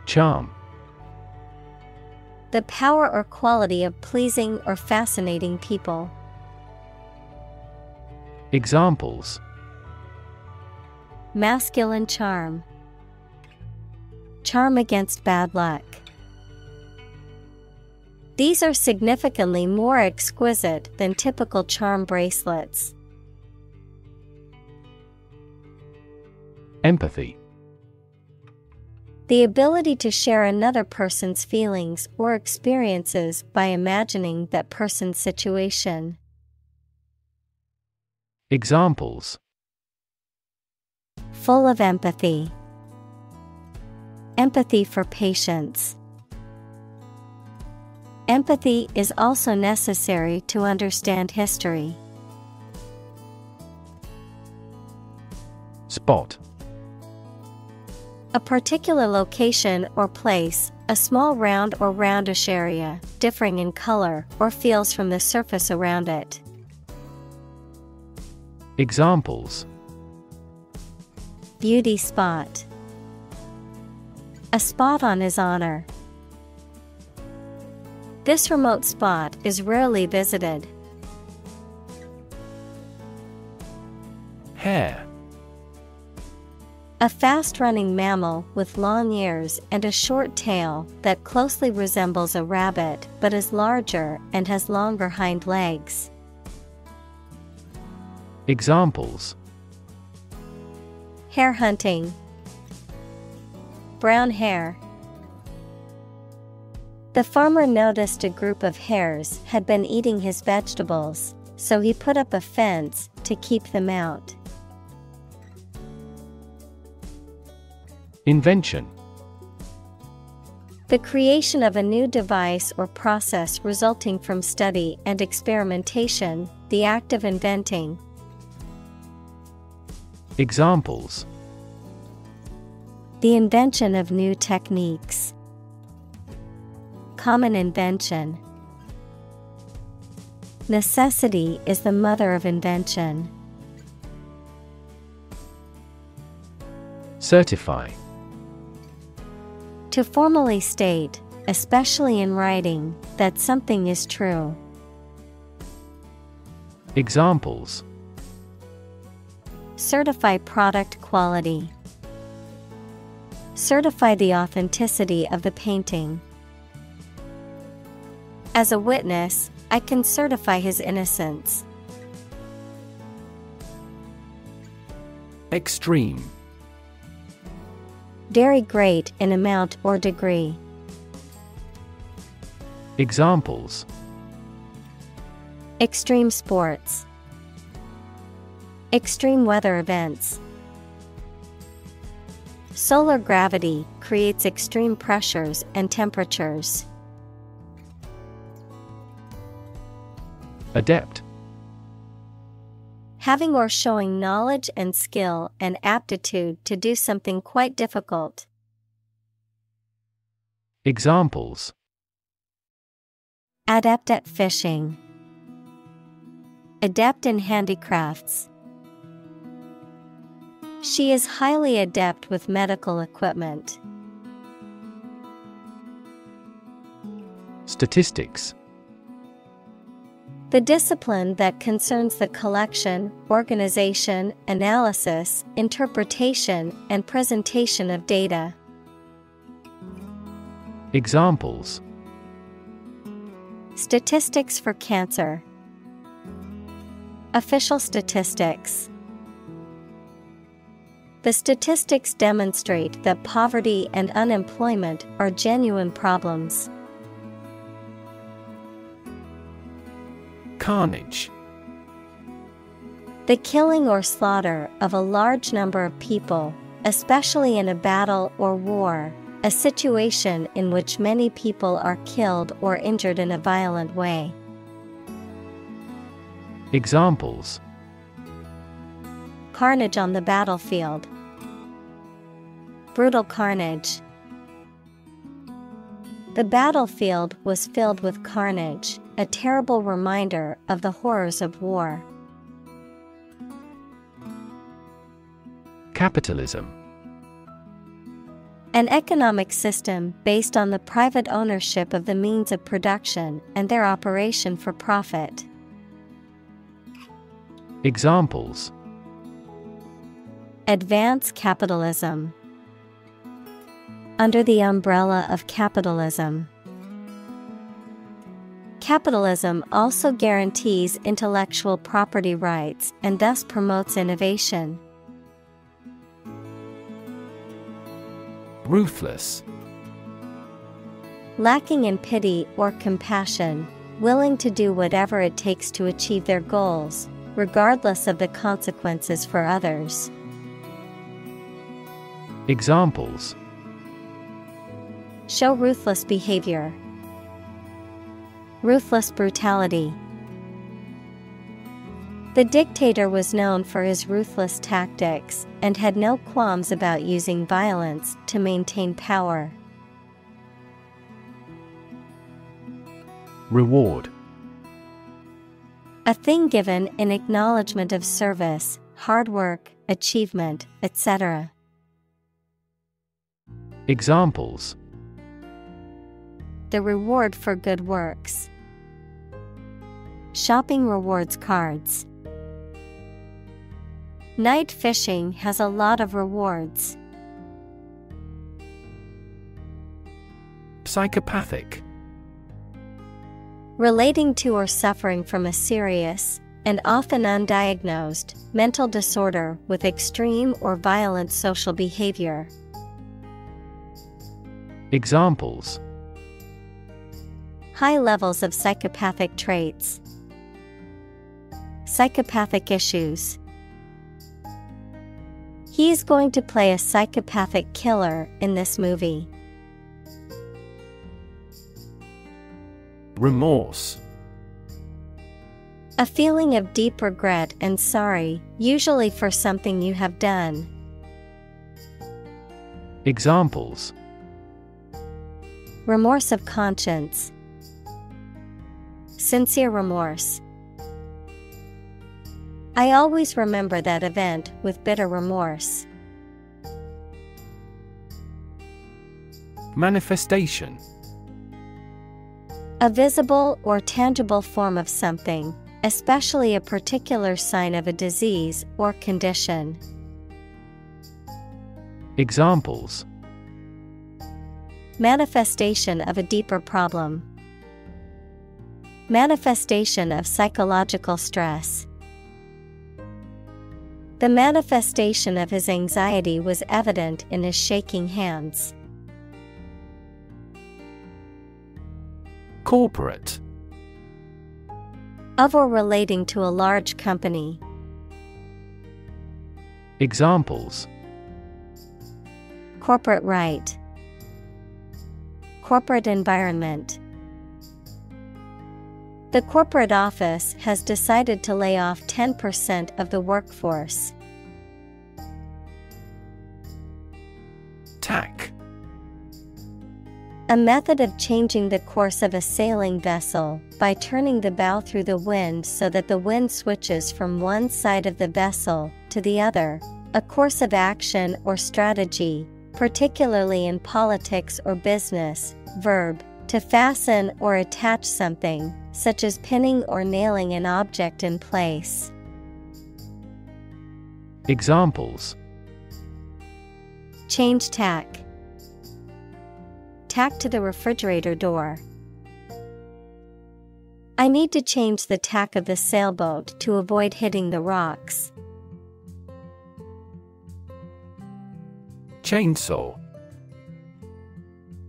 Charm. The power or quality of pleasing or fascinating people. Examples: masculine charm. Charm against bad luck. These are significantly more exquisite than typical charm bracelets. Empathy. The ability to share another person's feelings or experiences by imagining that person's situation. Examples: full of empathy. Empathy for patients. Empathy is also necessary to understand history. Spot. A particular location or place, a small round or roundish area, differing in color or feels from the surface around it. Examples: beauty spot. A spot on his honor. This remote spot is rarely visited. Hare. A fast-running mammal with long ears and a short tail that closely resembles a rabbit but is larger and has longer hind legs. Examples: hare hunting. Brown hare. The farmer noticed a group of hares had been eating his vegetables, so he put up a fence to keep them out. Invention. The creation of a new device or process resulting from study and experimentation, the act of inventing. Examples: the invention of new techniques. Common invention. Necessity is the mother of invention. Certify. To formally state, especially in writing, that something is true. Examples: certify product quality. Certify the authenticity of the painting. As a witness, I can certify his innocence. Extreme. Very great in amount or degree. Examples: extreme sports. Extreme weather events. Solar gravity creates extreme pressures and temperatures. Adept. Having or showing knowledge and skill and aptitude to do something quite difficult. Examples: Adept at fishing. Adept in handicrafts. She is highly adept with medical equipment. Statistics. The discipline that concerns the collection, organization, analysis, interpretation, and presentation of data. Examples. Statistics for cancer. Official statistics. The statistics demonstrate that poverty and unemployment are genuine problems. Carnage. The killing or slaughter of a large number of people, especially in a battle or war, a situation in which many people are killed or injured in a violent way. Examples. Carnage on the battlefield. Brutal carnage. The battlefield was filled with carnage, a terrible reminder of the horrors of war. Capitalism. An economic system based on the private ownership of the means of production and their operation for profit. Examples. Advance capitalism. Under the umbrella of capitalism. Capitalism also guarantees intellectual property rights and thus promotes innovation. Ruthless. Lacking in pity or compassion, willing to do whatever it takes to achieve their goals, regardless of the consequences for others. Examples. Show ruthless behavior. Ruthless brutality. The dictator was known for his ruthless tactics and had no qualms about using violence to maintain power. Reward. A thing given in acknowledgement of service, hard work, achievement, etc. Examples. The reward for good works. Shopping rewards cards. Night fishing has a lot of rewards. Psychopathic. Relating to or suffering from a serious, and often undiagnosed, mental disorder with extreme or violent social behavior. Examples. High levels of psychopathic traits. Psychopathic issues. He is going to play a psychopathic killer in this movie. Remorse. A feeling of deep regret and sorry, usually for something you have done. Examples. Remorse of conscience. Sincere remorse. I always remember that event with bitter remorse. Manifestation. A visible or tangible form of something, especially a particular sign of a disease or condition. Examples. Manifestation of a deeper problem. Manifestation of psychological stress. The manifestation of his anxiety was evident in his shaking hands. Corporate. Of or relating to a large company. Examples. Corporate right. Corporate environment. The corporate office has decided to lay off 10% of the workforce. Tack. A method of changing the course of a sailing vessel by turning the bow through the wind so that the wind switches from one side of the vessel to the other. A course of action or strategy, particularly in politics or business. Verb, to fasten or attach something, such as pinning or nailing an object in place. Examples: change tack. Tack to the refrigerator door. I need to change the tack of the sailboat to avoid hitting the rocks. Chainsaw.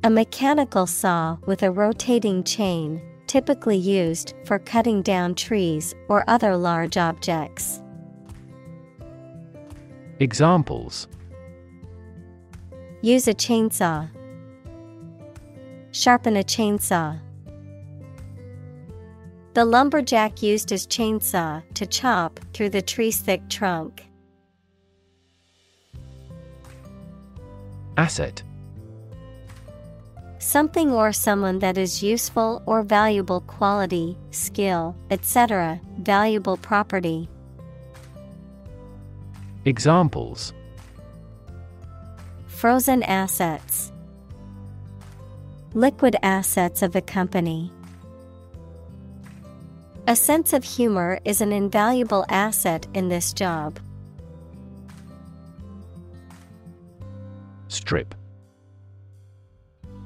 A mechanical saw with a rotating chain, typically used for cutting down trees or other large objects. Examples: use a chainsaw. Sharpen a chainsaw. The lumberjack used his chainsaw to chop through the tree's thick trunk. Asset. Something or someone that is useful or valuable quality, skill, etc., valuable property. Examples: frozen assets. Liquid assets of the company. A sense of humor is an invaluable asset in this job. Strip.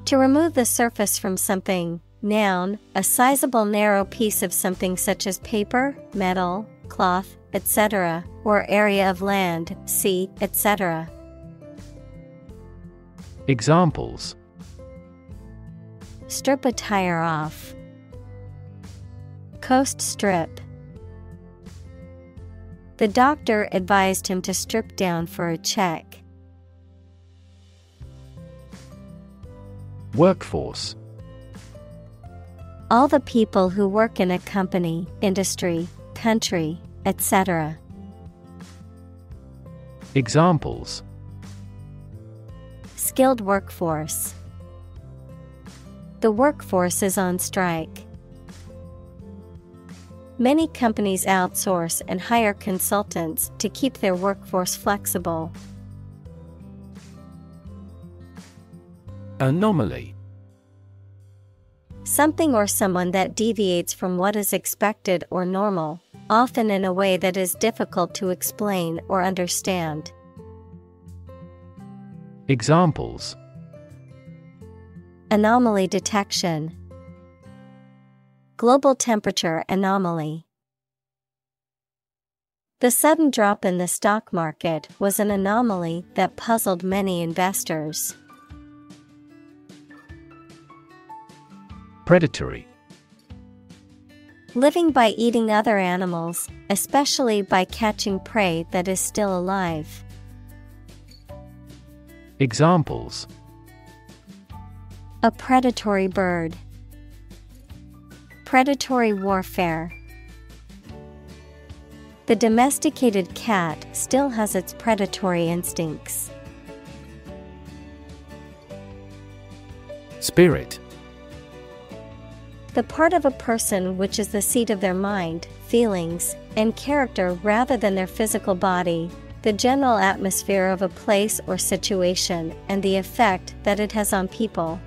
To remove the surface from something. Noun, a sizable narrow piece of something such as paper, metal, cloth, etc., or area of land, sea, etc. Examples: strip a tire off. Coast strip. The doctor advised him to strip down for a check. Workforce. All the people who work in a company, industry, country, etc. Examples: skilled workforce. The workforce is on strike. Many companies outsource and hire consultants to keep their workforce flexible. Anomaly. Something or someone that deviates from what is expected or normal, often in a way that is difficult to explain or understand. Examples: anomaly detection. Global temperature anomaly. The sudden drop in the stock market was an anomaly that puzzled many investors. Predatory. Living by eating other animals, especially by catching prey that is still alive. Examples: a predatory bird. Predatory warfare. The domesticated cat still has its predatory instincts. Spirit. The part of a person which is the seat of their mind, feelings, and character rather than their physical body, the general atmosphere of a place or situation, and the effect that it has on people.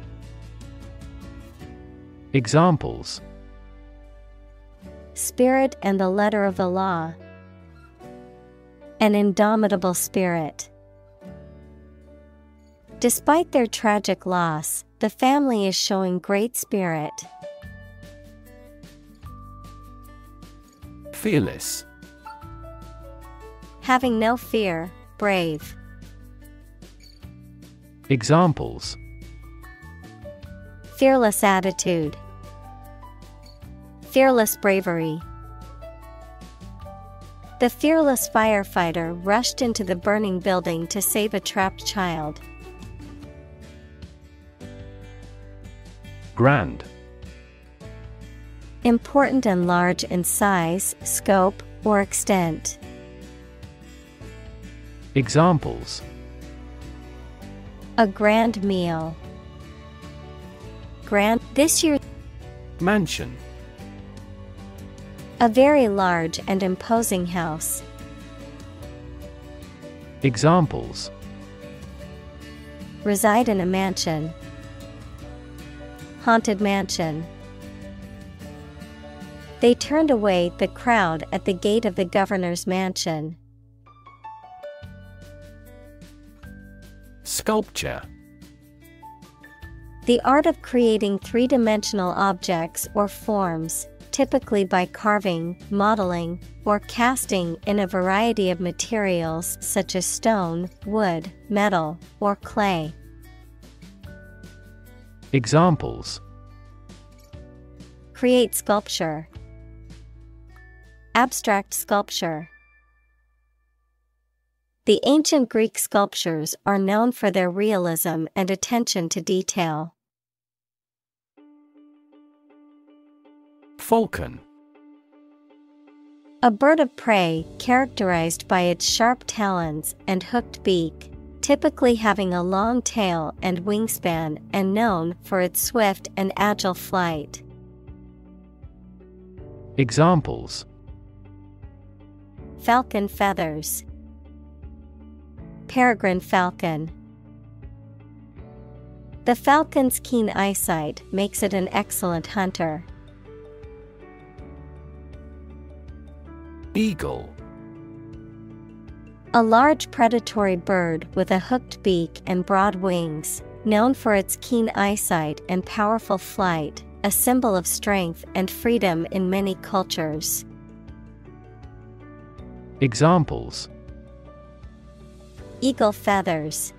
Examples: spirit and the letter of the law. An indomitable spirit. Despite their tragic loss, the family is showing great spirit. Fearless. Having no fear, brave. Examples: fearless attitude. Fearless bravery. The fearless firefighter rushed into the burning building to save a trapped child. Grand. Important and large in size, scope, or extent. Examples: a grand meal. grand. This year, Mansion. a very large and imposing house. Examples: Reside in a mansion. Haunted mansion. They turned away the crowd at the gate of the governor's mansion. Sculpture. The art of creating three-dimensional objects or forms, typically by carving, modeling, or casting in a variety of materials such as stone, wood, metal, or clay. Examples: Create sculpture. Abstract sculpture. The ancient Greek sculptures are known for their realism and attention to detail. Falcon. A bird of prey characterized by its sharp talons and hooked beak, typically having a long tail and wingspan and known for its swift and agile flight. Examples: Falcon feathers. Peregrine falcon. The falcon's keen eyesight makes it an excellent hunter. Eagle. A large predatory bird with a hooked beak and broad wings, known for its keen eyesight and powerful flight, a symbol of strength and freedom in many cultures. Examples: Eagle feathers.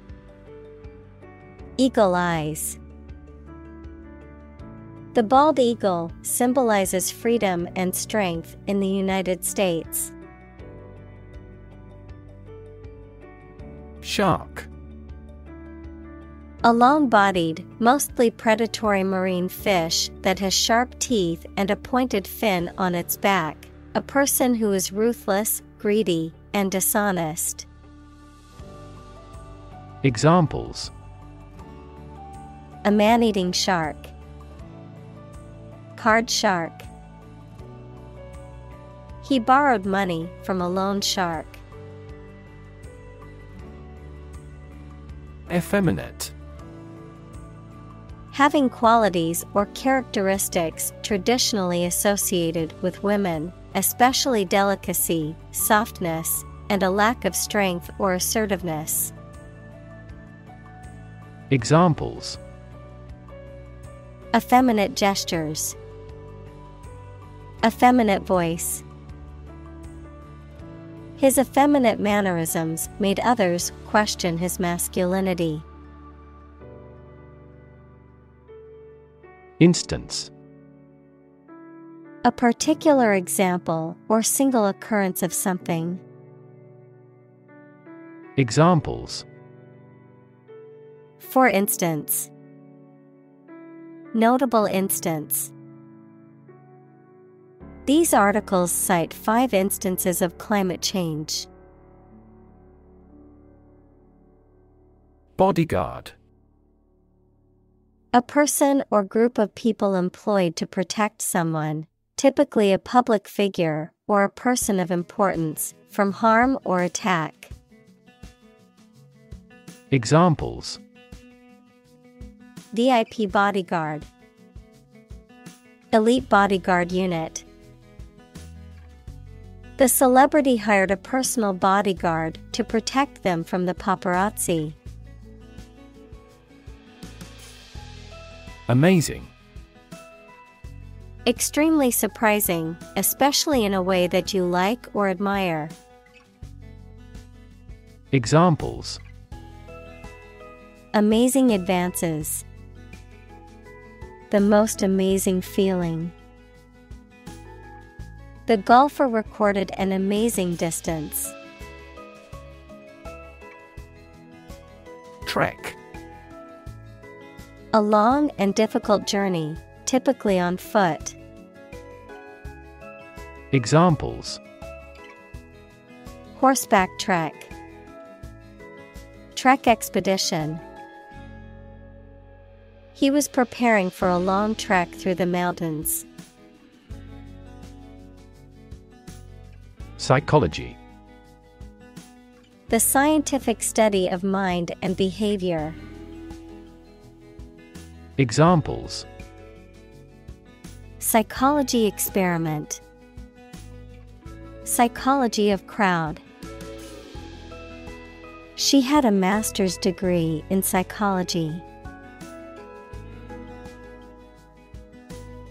Eagle eyes. The bald eagle symbolizes freedom and strength in the United States. Shark. A long-bodied, mostly predatory marine fish that has sharp teeth and a pointed fin on its back, a person who is ruthless, greedy, and dishonest. Examples: A man-eating shark. Card shark. He borrowed money from a loan shark. Effeminate. Having qualities or characteristics traditionally associated with women, especially delicacy, softness, and a lack of strength or assertiveness. Examples: Effeminate gestures. Effeminate voice. His effeminate mannerisms made others question his masculinity. Instance. A particular example or single occurrence of something. Examples: For instance. Notable instance. These articles cite 5 instances of climate change. Bodyguard. A person or group of people employed to protect someone, typically a public figure or a person of importance, from harm or attack. Examples: VIP bodyguard. Elite bodyguard unit. The celebrity hired a personal bodyguard to protect them from the paparazzi. Amazing. Extremely surprising, especially in a way that you like or admire. Examples: Amazing advances. The most amazing feeling. The golfer recorded an amazing distance. Trek. A long and difficult journey, typically on foot. Examples: Horseback trek. Trek expedition. He was preparing for a long trek through the mountains. Psychology. The scientific study of mind and behavior. Examples: Psychology experiment. Psychology of crowd. She had a master's degree in psychology.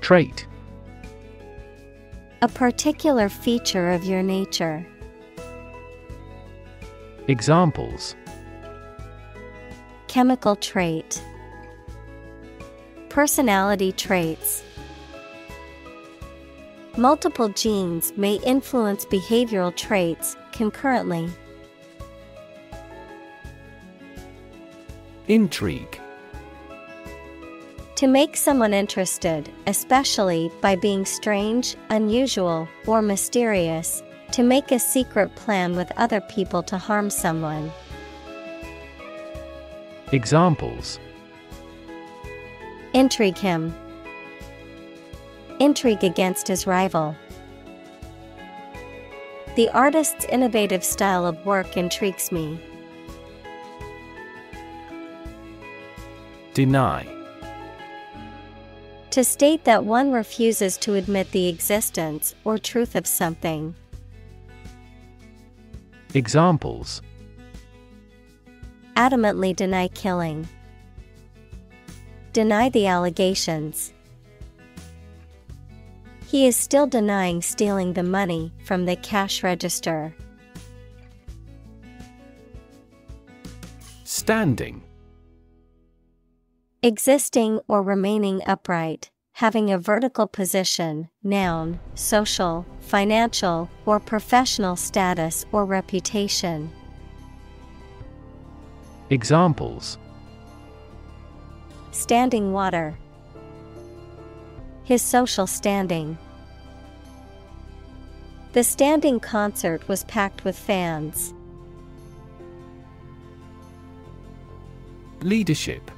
Trait. A particular feature of your nature. Examples: Chemical trait. Personality traits. Multiple genes may influence behavioral traits concurrently. Intrigue. To make someone interested, especially by being strange, unusual, or mysterious. To make a secret plan with other people to harm someone. Examples: Intrigue him. Intrigue against his rival. The artist's innovative style of work intrigues me. Deny. To state that one refuses to admit the existence or truth of something. Examples: Adamantly deny killing. Deny the allegations. He is still denying stealing the money from the cash register. Standing. Existing or remaining upright, having a vertical position, noun, social, financial, or professional status or reputation. Examples: Standing water. His social standing. The standing concert was packed with fans. Leadership.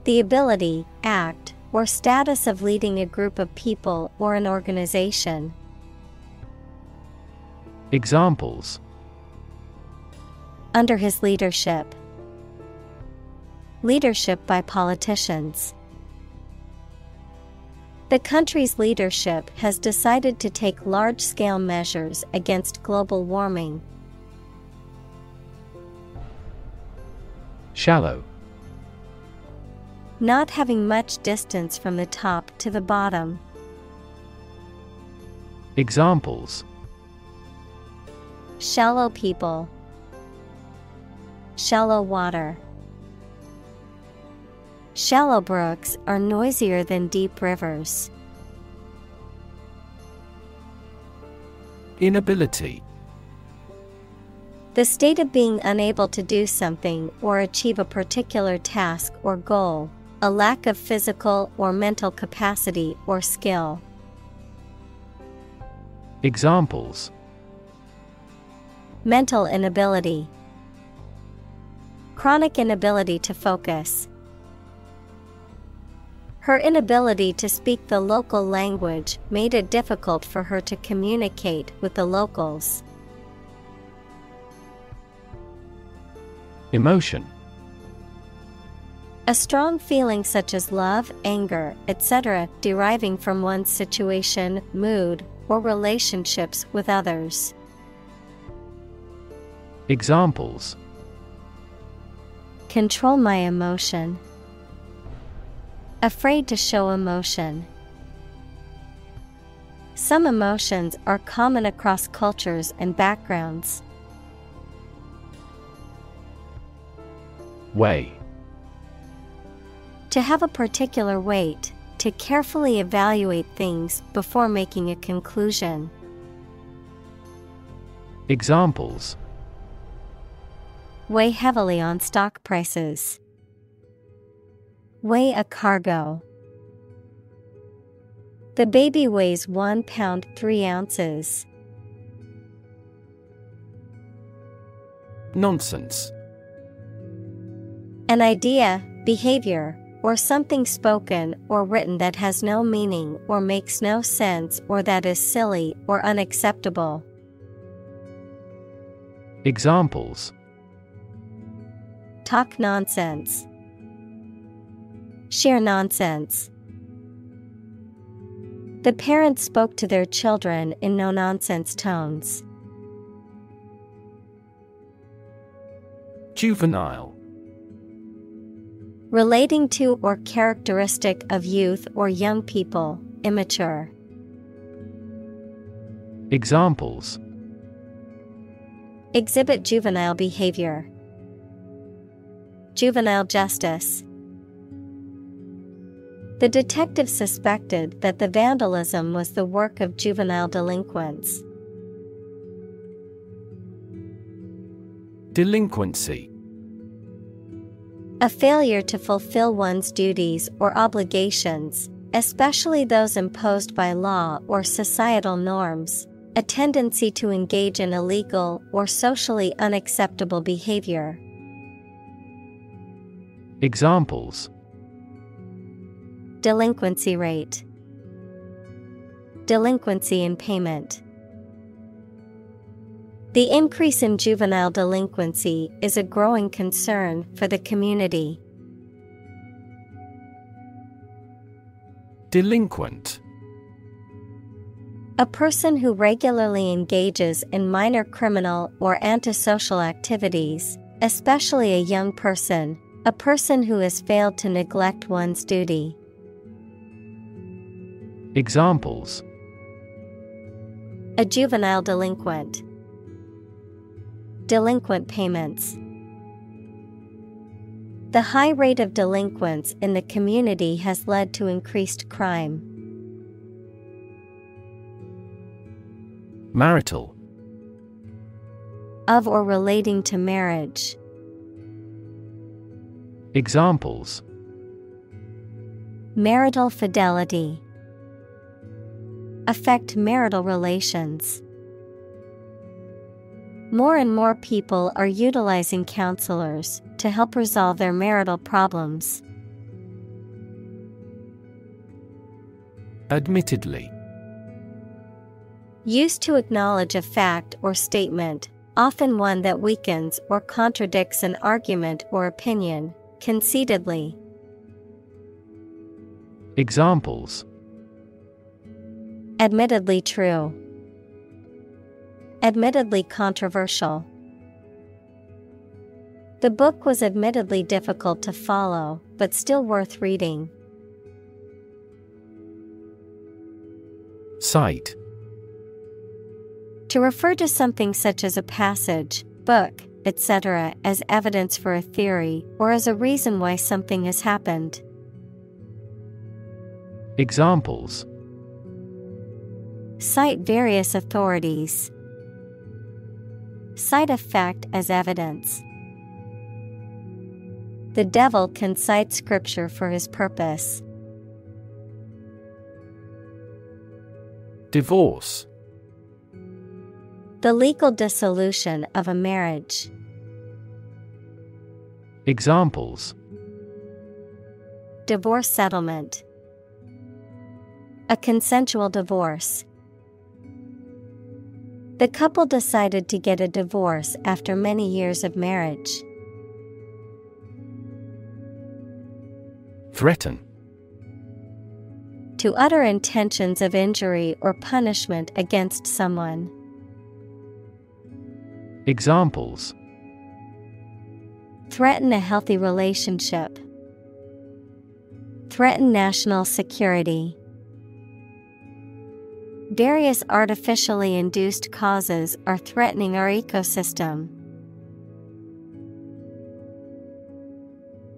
The ability, act, or status of leading a group of people or an organization. Examples: Under his leadership. Leadership by politicians. The country's leadership has decided to take large-scale measures against global warming. Shallow. Not having much distance from the top to the bottom. Examples: Shallow people. Shallow water. Shallow brooks are noisier than deep rivers. Inability. The state of being unable to do something or achieve a particular task or goal, a lack of physical or mental capacity or skill. Examples: Mental inability. Chronic inability to focus. Her inability to speak the local language made it difficult for her to communicate with the locals. Emotion. A strong feeling such as love, anger, etc., deriving from one's situation, mood, or relationships with others. Examples: Control my emotion. Afraid to show emotion. Some emotions are common across cultures and backgrounds. Weigh. To have a particular weight, to carefully evaluate things before making a conclusion. Examples: Weigh heavily on stock prices. Weigh a cargo. The baby weighs 1 pound 3 ounces. Nonsense. An idea, behavior, or something spoken or written that has no meaning or makes no sense or that is silly or unacceptable. Examples: Talk nonsense. Sheer nonsense. The parents spoke to their children in no-nonsense tones. Juvenile. Relating to or characteristic of youth or young people, immature. Examples: Exhibit juvenile behavior. Juvenile justice. The detective suspected that the vandalism was the work of juvenile delinquents. Delinquency. A failure to fulfill one's duties or obligations, especially those imposed by law or societal norms, a tendency to engage in illegal or socially unacceptable behavior. Examples: Delinquency rate. Delinquency in payment. The increase in juvenile delinquency is a growing concern for the community. Delinquent. A person who regularly engages in minor criminal or antisocial activities, especially a young person, a person who has failed to neglect one's duty. Examples: A juvenile delinquent. Delinquent payments. The high rate of delinquents in the community has led to increased crime. Marital. Of or relating to marriage. Examples: Marital fidelity. Affect marital relations. More and more people are utilizing counselors to help resolve their marital problems. Admittedly. Used to acknowledge a fact or statement, often one that weakens or contradicts an argument or opinion, conceitedly. Examples: Admittedly true. Admittedly controversial. The book was admittedly difficult to follow, but still worth reading. Cite. To refer to something such as a passage, book, etc., as evidence for a theory, or as a reason why something has happened. Examples: Cite various authorities. Cite a fact as evidence. The devil can cite scripture for his purpose. Divorce. The legal dissolution of a marriage. Examples: Divorce settlement. A consensual divorce. The couple decided to get a divorce after many years of marriage. Threaten. To utter intentions of injury or punishment against someone. Examples: Threaten a healthy relationship. Threaten national security. Various artificially induced causes are threatening our ecosystem.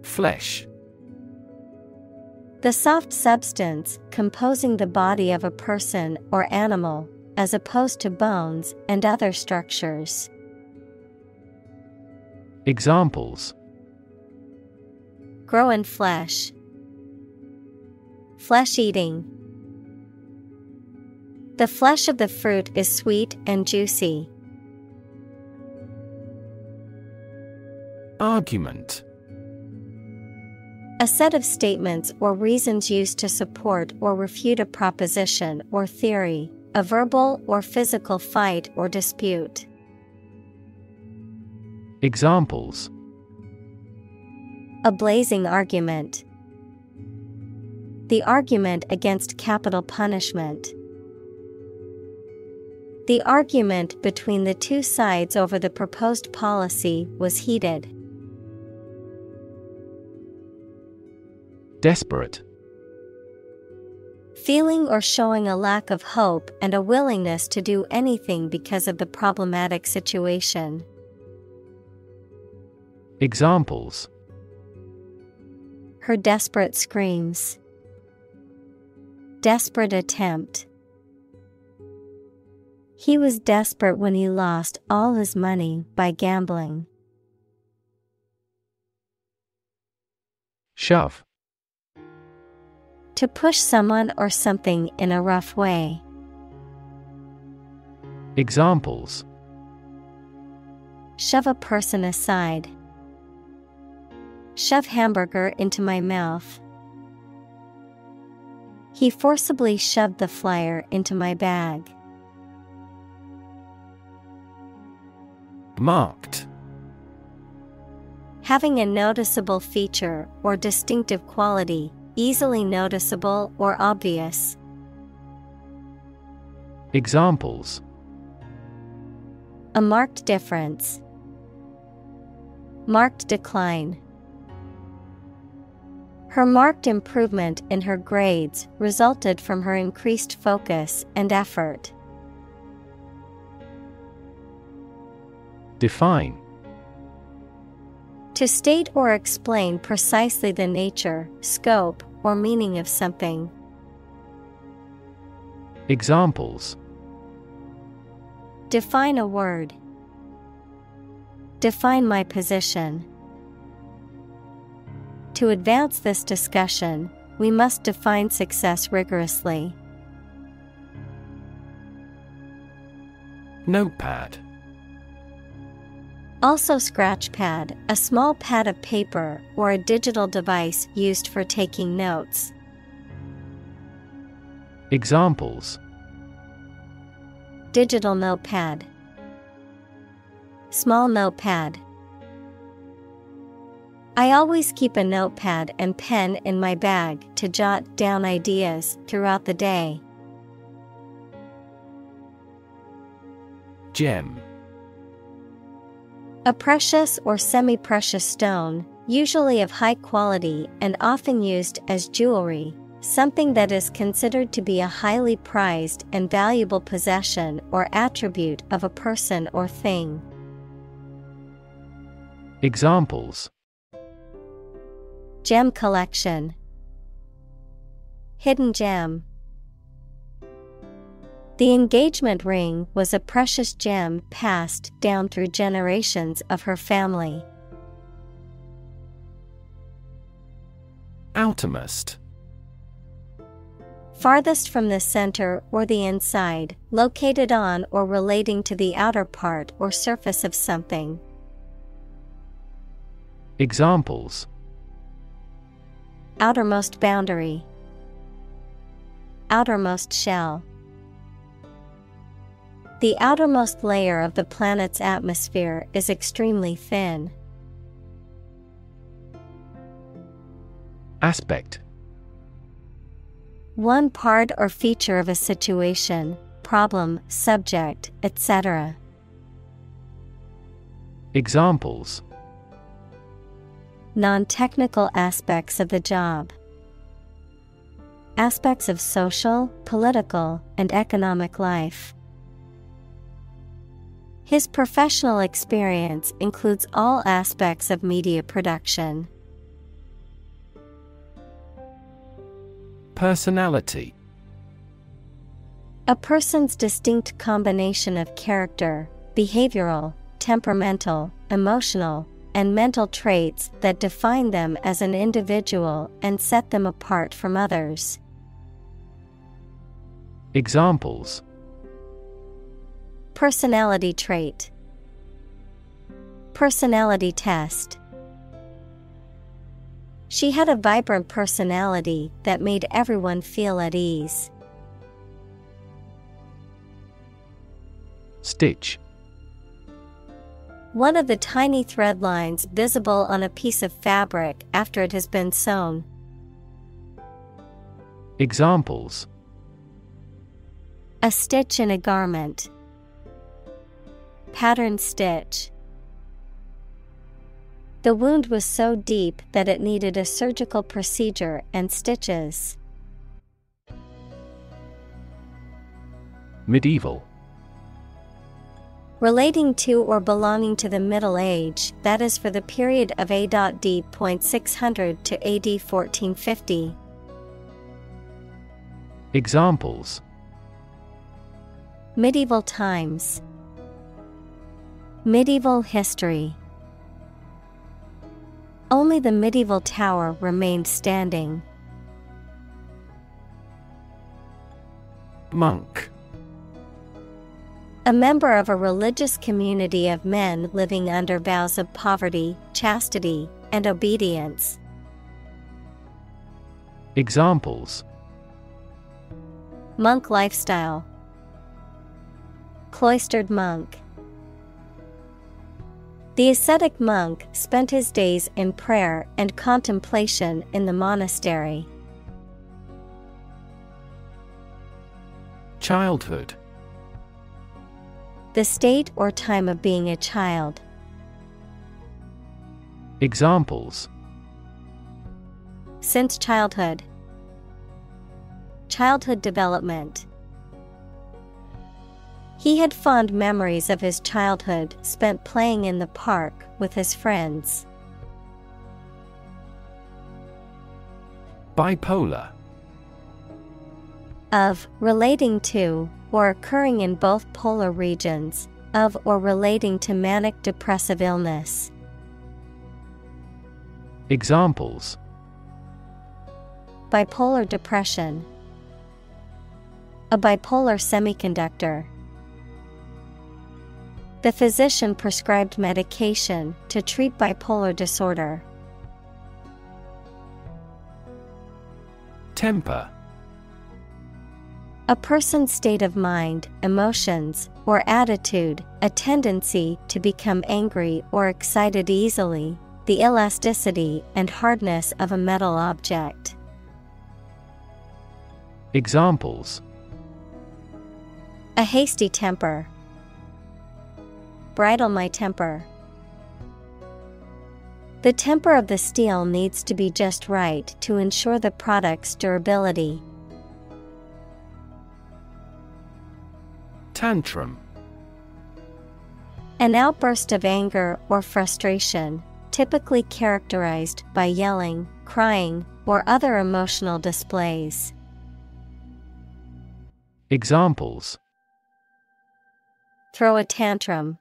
Flesh. The soft substance composing the body of a person or animal, as opposed to bones and other structures. Examples: Grow in flesh. Flesh eating. The flesh of the fruit is sweet and juicy. Argument. A set of statements or reasons used to support or refute a proposition or theory, a verbal or physical fight or dispute. Examples: A blazing argument. The argument against capital punishment. The argument between the two sides over the proposed policy was heated. Desperate. Feeling or showing a lack of hope and a willingness to do anything because of the problematic situation. Examples: Her desperate screams. Desperate attempt. He was desperate when he lost all his money by gambling. Shove. To push someone or something in a rough way. Examples: Shove a person aside. Shove hamburger into my mouth. He forcibly shoved the flyer into my bag. Marked. Having a noticeable feature or distinctive quality, easily noticeable or obvious. Examples: A marked difference. Marked decline. Her marked improvement in her grades resulted from her increased focus and effort. Define. To state or explain precisely the nature, scope, or meaning of something. Examples: Define a word. Define my position. To advance this discussion, we must define success rigorously. Notepad. Also scratch pad, a small pad of paper or a digital device used for taking notes. Examples: Digital notepad. Small notepad. I always keep a notepad and pen in my bag to jot down ideas throughout the day. Gem. A precious or semi-precious stone, usually of high quality and often used as jewelry, something that is considered to be a highly prized and valuable possession or attribute of a person or thing. Examples: Gem collection. Hidden gem. The engagement ring was a precious gem passed down through generations of her family. Outermost. Farthest from the center or the inside, located on or relating to the outer part or surface of something. Examples: Outermost boundary. Outermost shell. The outermost layer of the planet's atmosphere is extremely thin. Aspect. One part or feature of a situation, problem, subject, etc. Examples: Non-technical aspects of the job. Aspects of social, political, and economic life. His professional experience includes all aspects of media production. Personality. A person's distinct combination of character, behavioral, temperamental, emotional, and mental traits that define them as an individual and set them apart from others. Examples: Personality trait. Personality test. She had a vibrant personality that made everyone feel at ease. Stitch. One of the tiny thread lines visible on a piece of fabric after it has been sewn. Examples: a stitch in a garment. Pattern stitch. The wound was so deep that it needed a surgical procedure and stitches. Medieval. Relating to or belonging to the Middle Age, that is for the period of A.D. 600 to AD 1450. Examples: medieval times. Medieval history. Only the medieval tower remained standing. Monk. A member of a religious community of men living under vows of poverty, chastity, and obedience. Examples: monk lifestyle. Cloistered monk. The ascetic monk spent his days in prayer and contemplation in the monastery. Childhood. The state or time of being a child. Examples: since childhood. Childhood development. He had fond memories of his childhood spent playing in the park with his friends. Bipolar. Of, relating to, or occurring in both polar regions, of or relating to manic depressive illness. Examples: bipolar depression. A bipolar semiconductor. The physician prescribed medication to treat bipolar disorder. Temper. A person's state of mind, emotions, or attitude, a tendency to become angry or excited easily, the elasticity and hardness of a metal object. Examples: a hasty temper. Bridle my temper. The temper of the steel needs to be just right to ensure the product's durability. Tantrum. An outburst of anger or frustration, typically characterized by yelling, crying, or other emotional displays. Examples: throw a tantrum.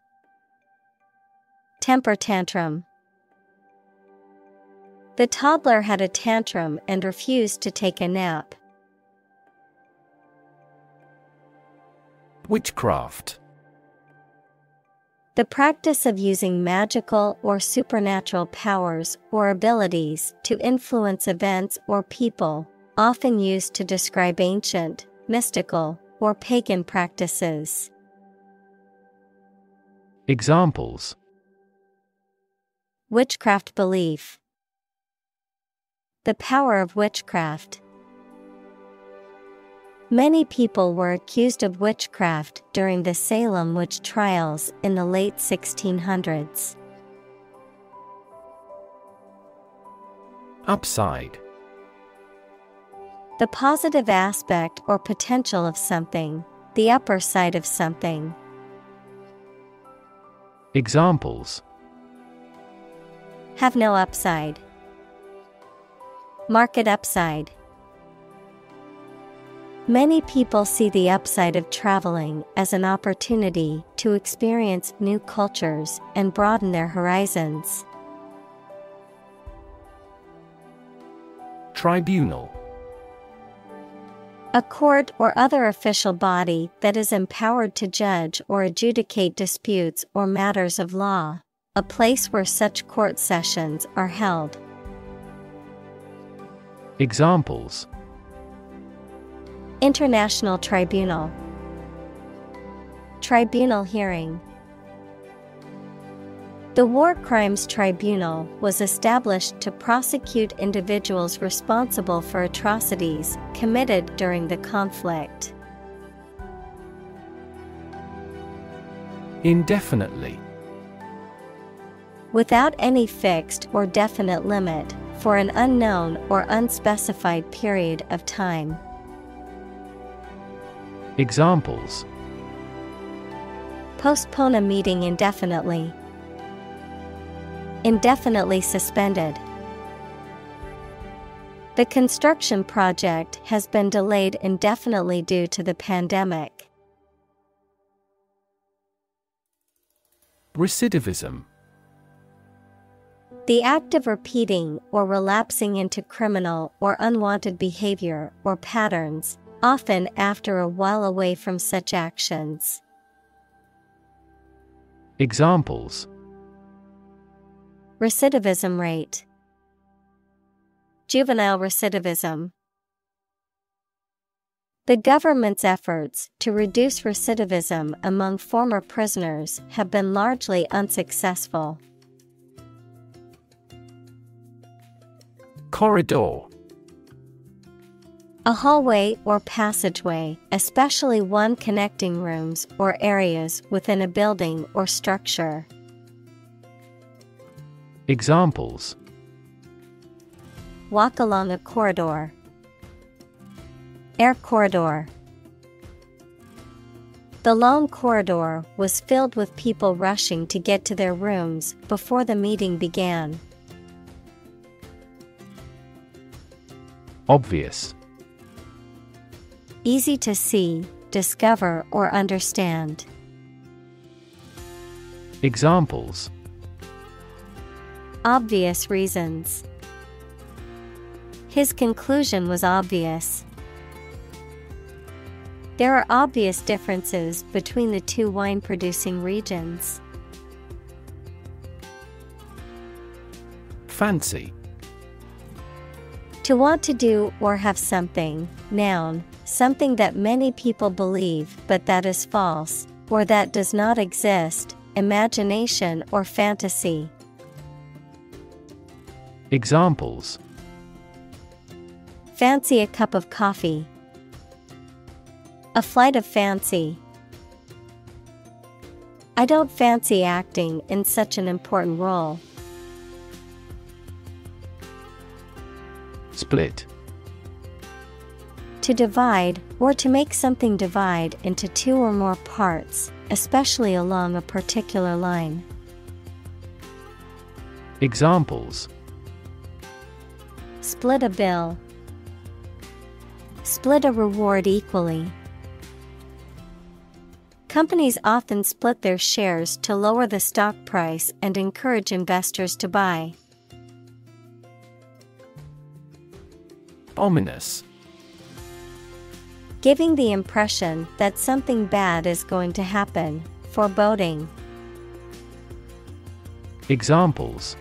Temper tantrum. The toddler had a tantrum and refused to take a nap. Witchcraft. The practice of using magical or supernatural powers or abilities to influence events or people, often used to describe ancient, mystical, or pagan practices. Examples: witchcraft belief. The power of witchcraft. Many people were accused of witchcraft during the Salem witch trials in the late 1600s. Upside. The positive aspect or potential of something, the upper side of something. Examples: have no upside. Market upside. Many people see the upside of traveling as an opportunity to experience new cultures and broaden their horizons. Tribunal. A court or other official body that is empowered to judge or adjudicate disputes or matters of law, a place where such court sessions are held. Examples: International tribunal. Tribunal hearing. The War Crimes Tribunal was established to prosecute individuals responsible for atrocities committed during the conflict. Indefinitely. Without any fixed or definite limit, for an unknown or unspecified period of time. Examples: Postpone a meeting indefinitely. Indefinitely suspended. The construction project has been delayed indefinitely due to the pandemic. Recidivism. The act of repeating or relapsing into criminal or unwanted behavior or patterns, often after a while away from such actions. Examples: Recidivism rate. Juvenile recidivism. The government's efforts to reduce recidivism among former prisoners have been largely unsuccessful. Corridor. A hallway or passageway, especially one connecting rooms or areas within a building or structure. Examples: Walk along a corridor. Air corridor. The long corridor was filled with people rushing to get to their rooms before the meeting began. Obvious. Easy to see, discover, or understand. Examples: Obvious reasons. His conclusion was obvious. There are obvious differences between the two wine-producing regions. Fancy. To want to do or have something, noun, something that many people believe but that is false, or that does not exist, imagination or fantasy. Examples: Fancy a cup of coffee. A flight of fancy. I don't fancy acting in such an important role. Split. To divide, or to make something divide into two or more parts, especially along a particular line. Examples: Split a bill. Split a reward equally. Companies often split their shares to lower the stock price and encourage investors to buy. Ominous. Giving the impression that something bad is going to happen, foreboding. Examples: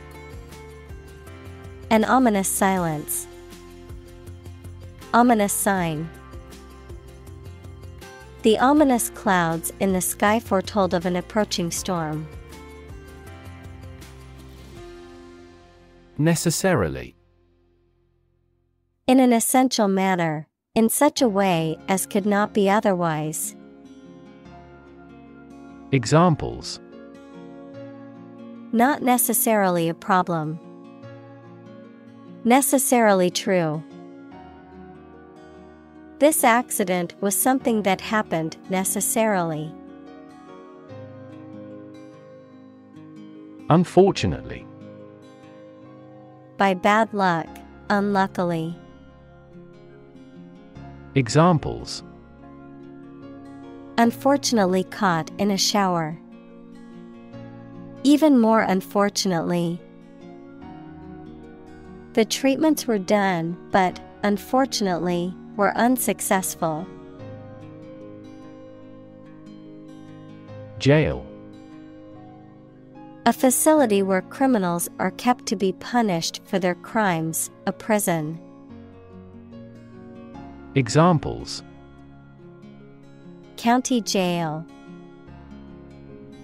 An ominous silence. Ominous sign. The ominous clouds in the sky foretold of an approaching storm. Necessarily. In an essential manner, in such a way as could not be otherwise. Examples: Not necessarily a problem. Necessarily true. This accident was something that happened necessarily. Unfortunately. By bad luck, unluckily. Examples: Unfortunately caught in a shower. Even more unfortunately. The treatments were done, but, unfortunately, were unsuccessful. Jail. A facility where criminals are kept to be punished for their crimes, a prison. Examples: county jail,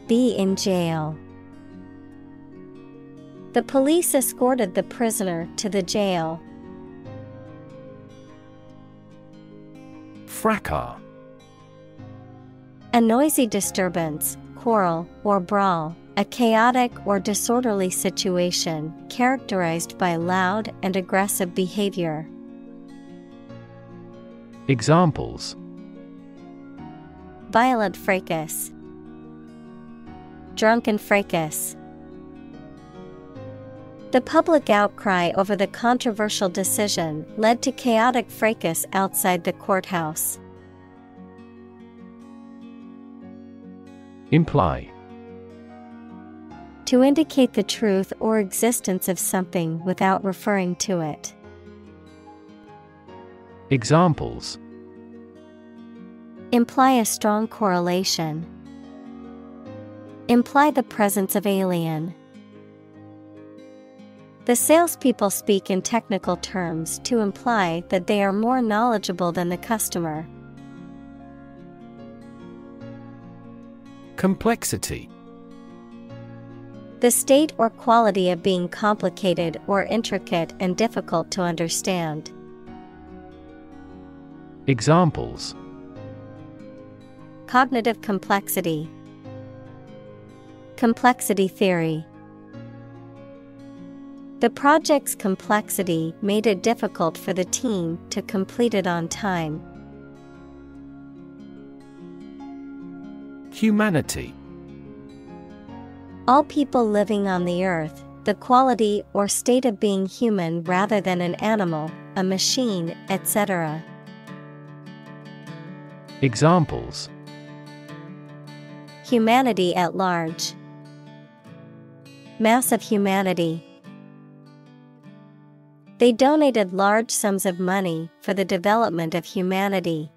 be in jail. The police escorted the prisoner to the jail. Fracas. A noisy disturbance, quarrel, or brawl, a chaotic or disorderly situation characterized by loud and aggressive behavior. Examples: violent fracas, drunken fracas. The public outcry over the controversial decision led to chaotic fracas outside the courthouse. Imply. To indicate the truth or existence of something without referring to it. Examples: imply a strong correlation, imply the presence of alien. The salespeople speak in technical terms to imply that they are more knowledgeable than the customer. Complexity. The state or quality of being complicated or intricate and difficult to understand. Examples: cognitive complexity, complexity theory. The project's complexity made it difficult for the team to complete it on time. Humanity. All people living on the earth, the quality or state of being human rather than an animal, a machine, etc. Examples: humanity at large, mass of humanity. They donated large sums of money for the development of humanity.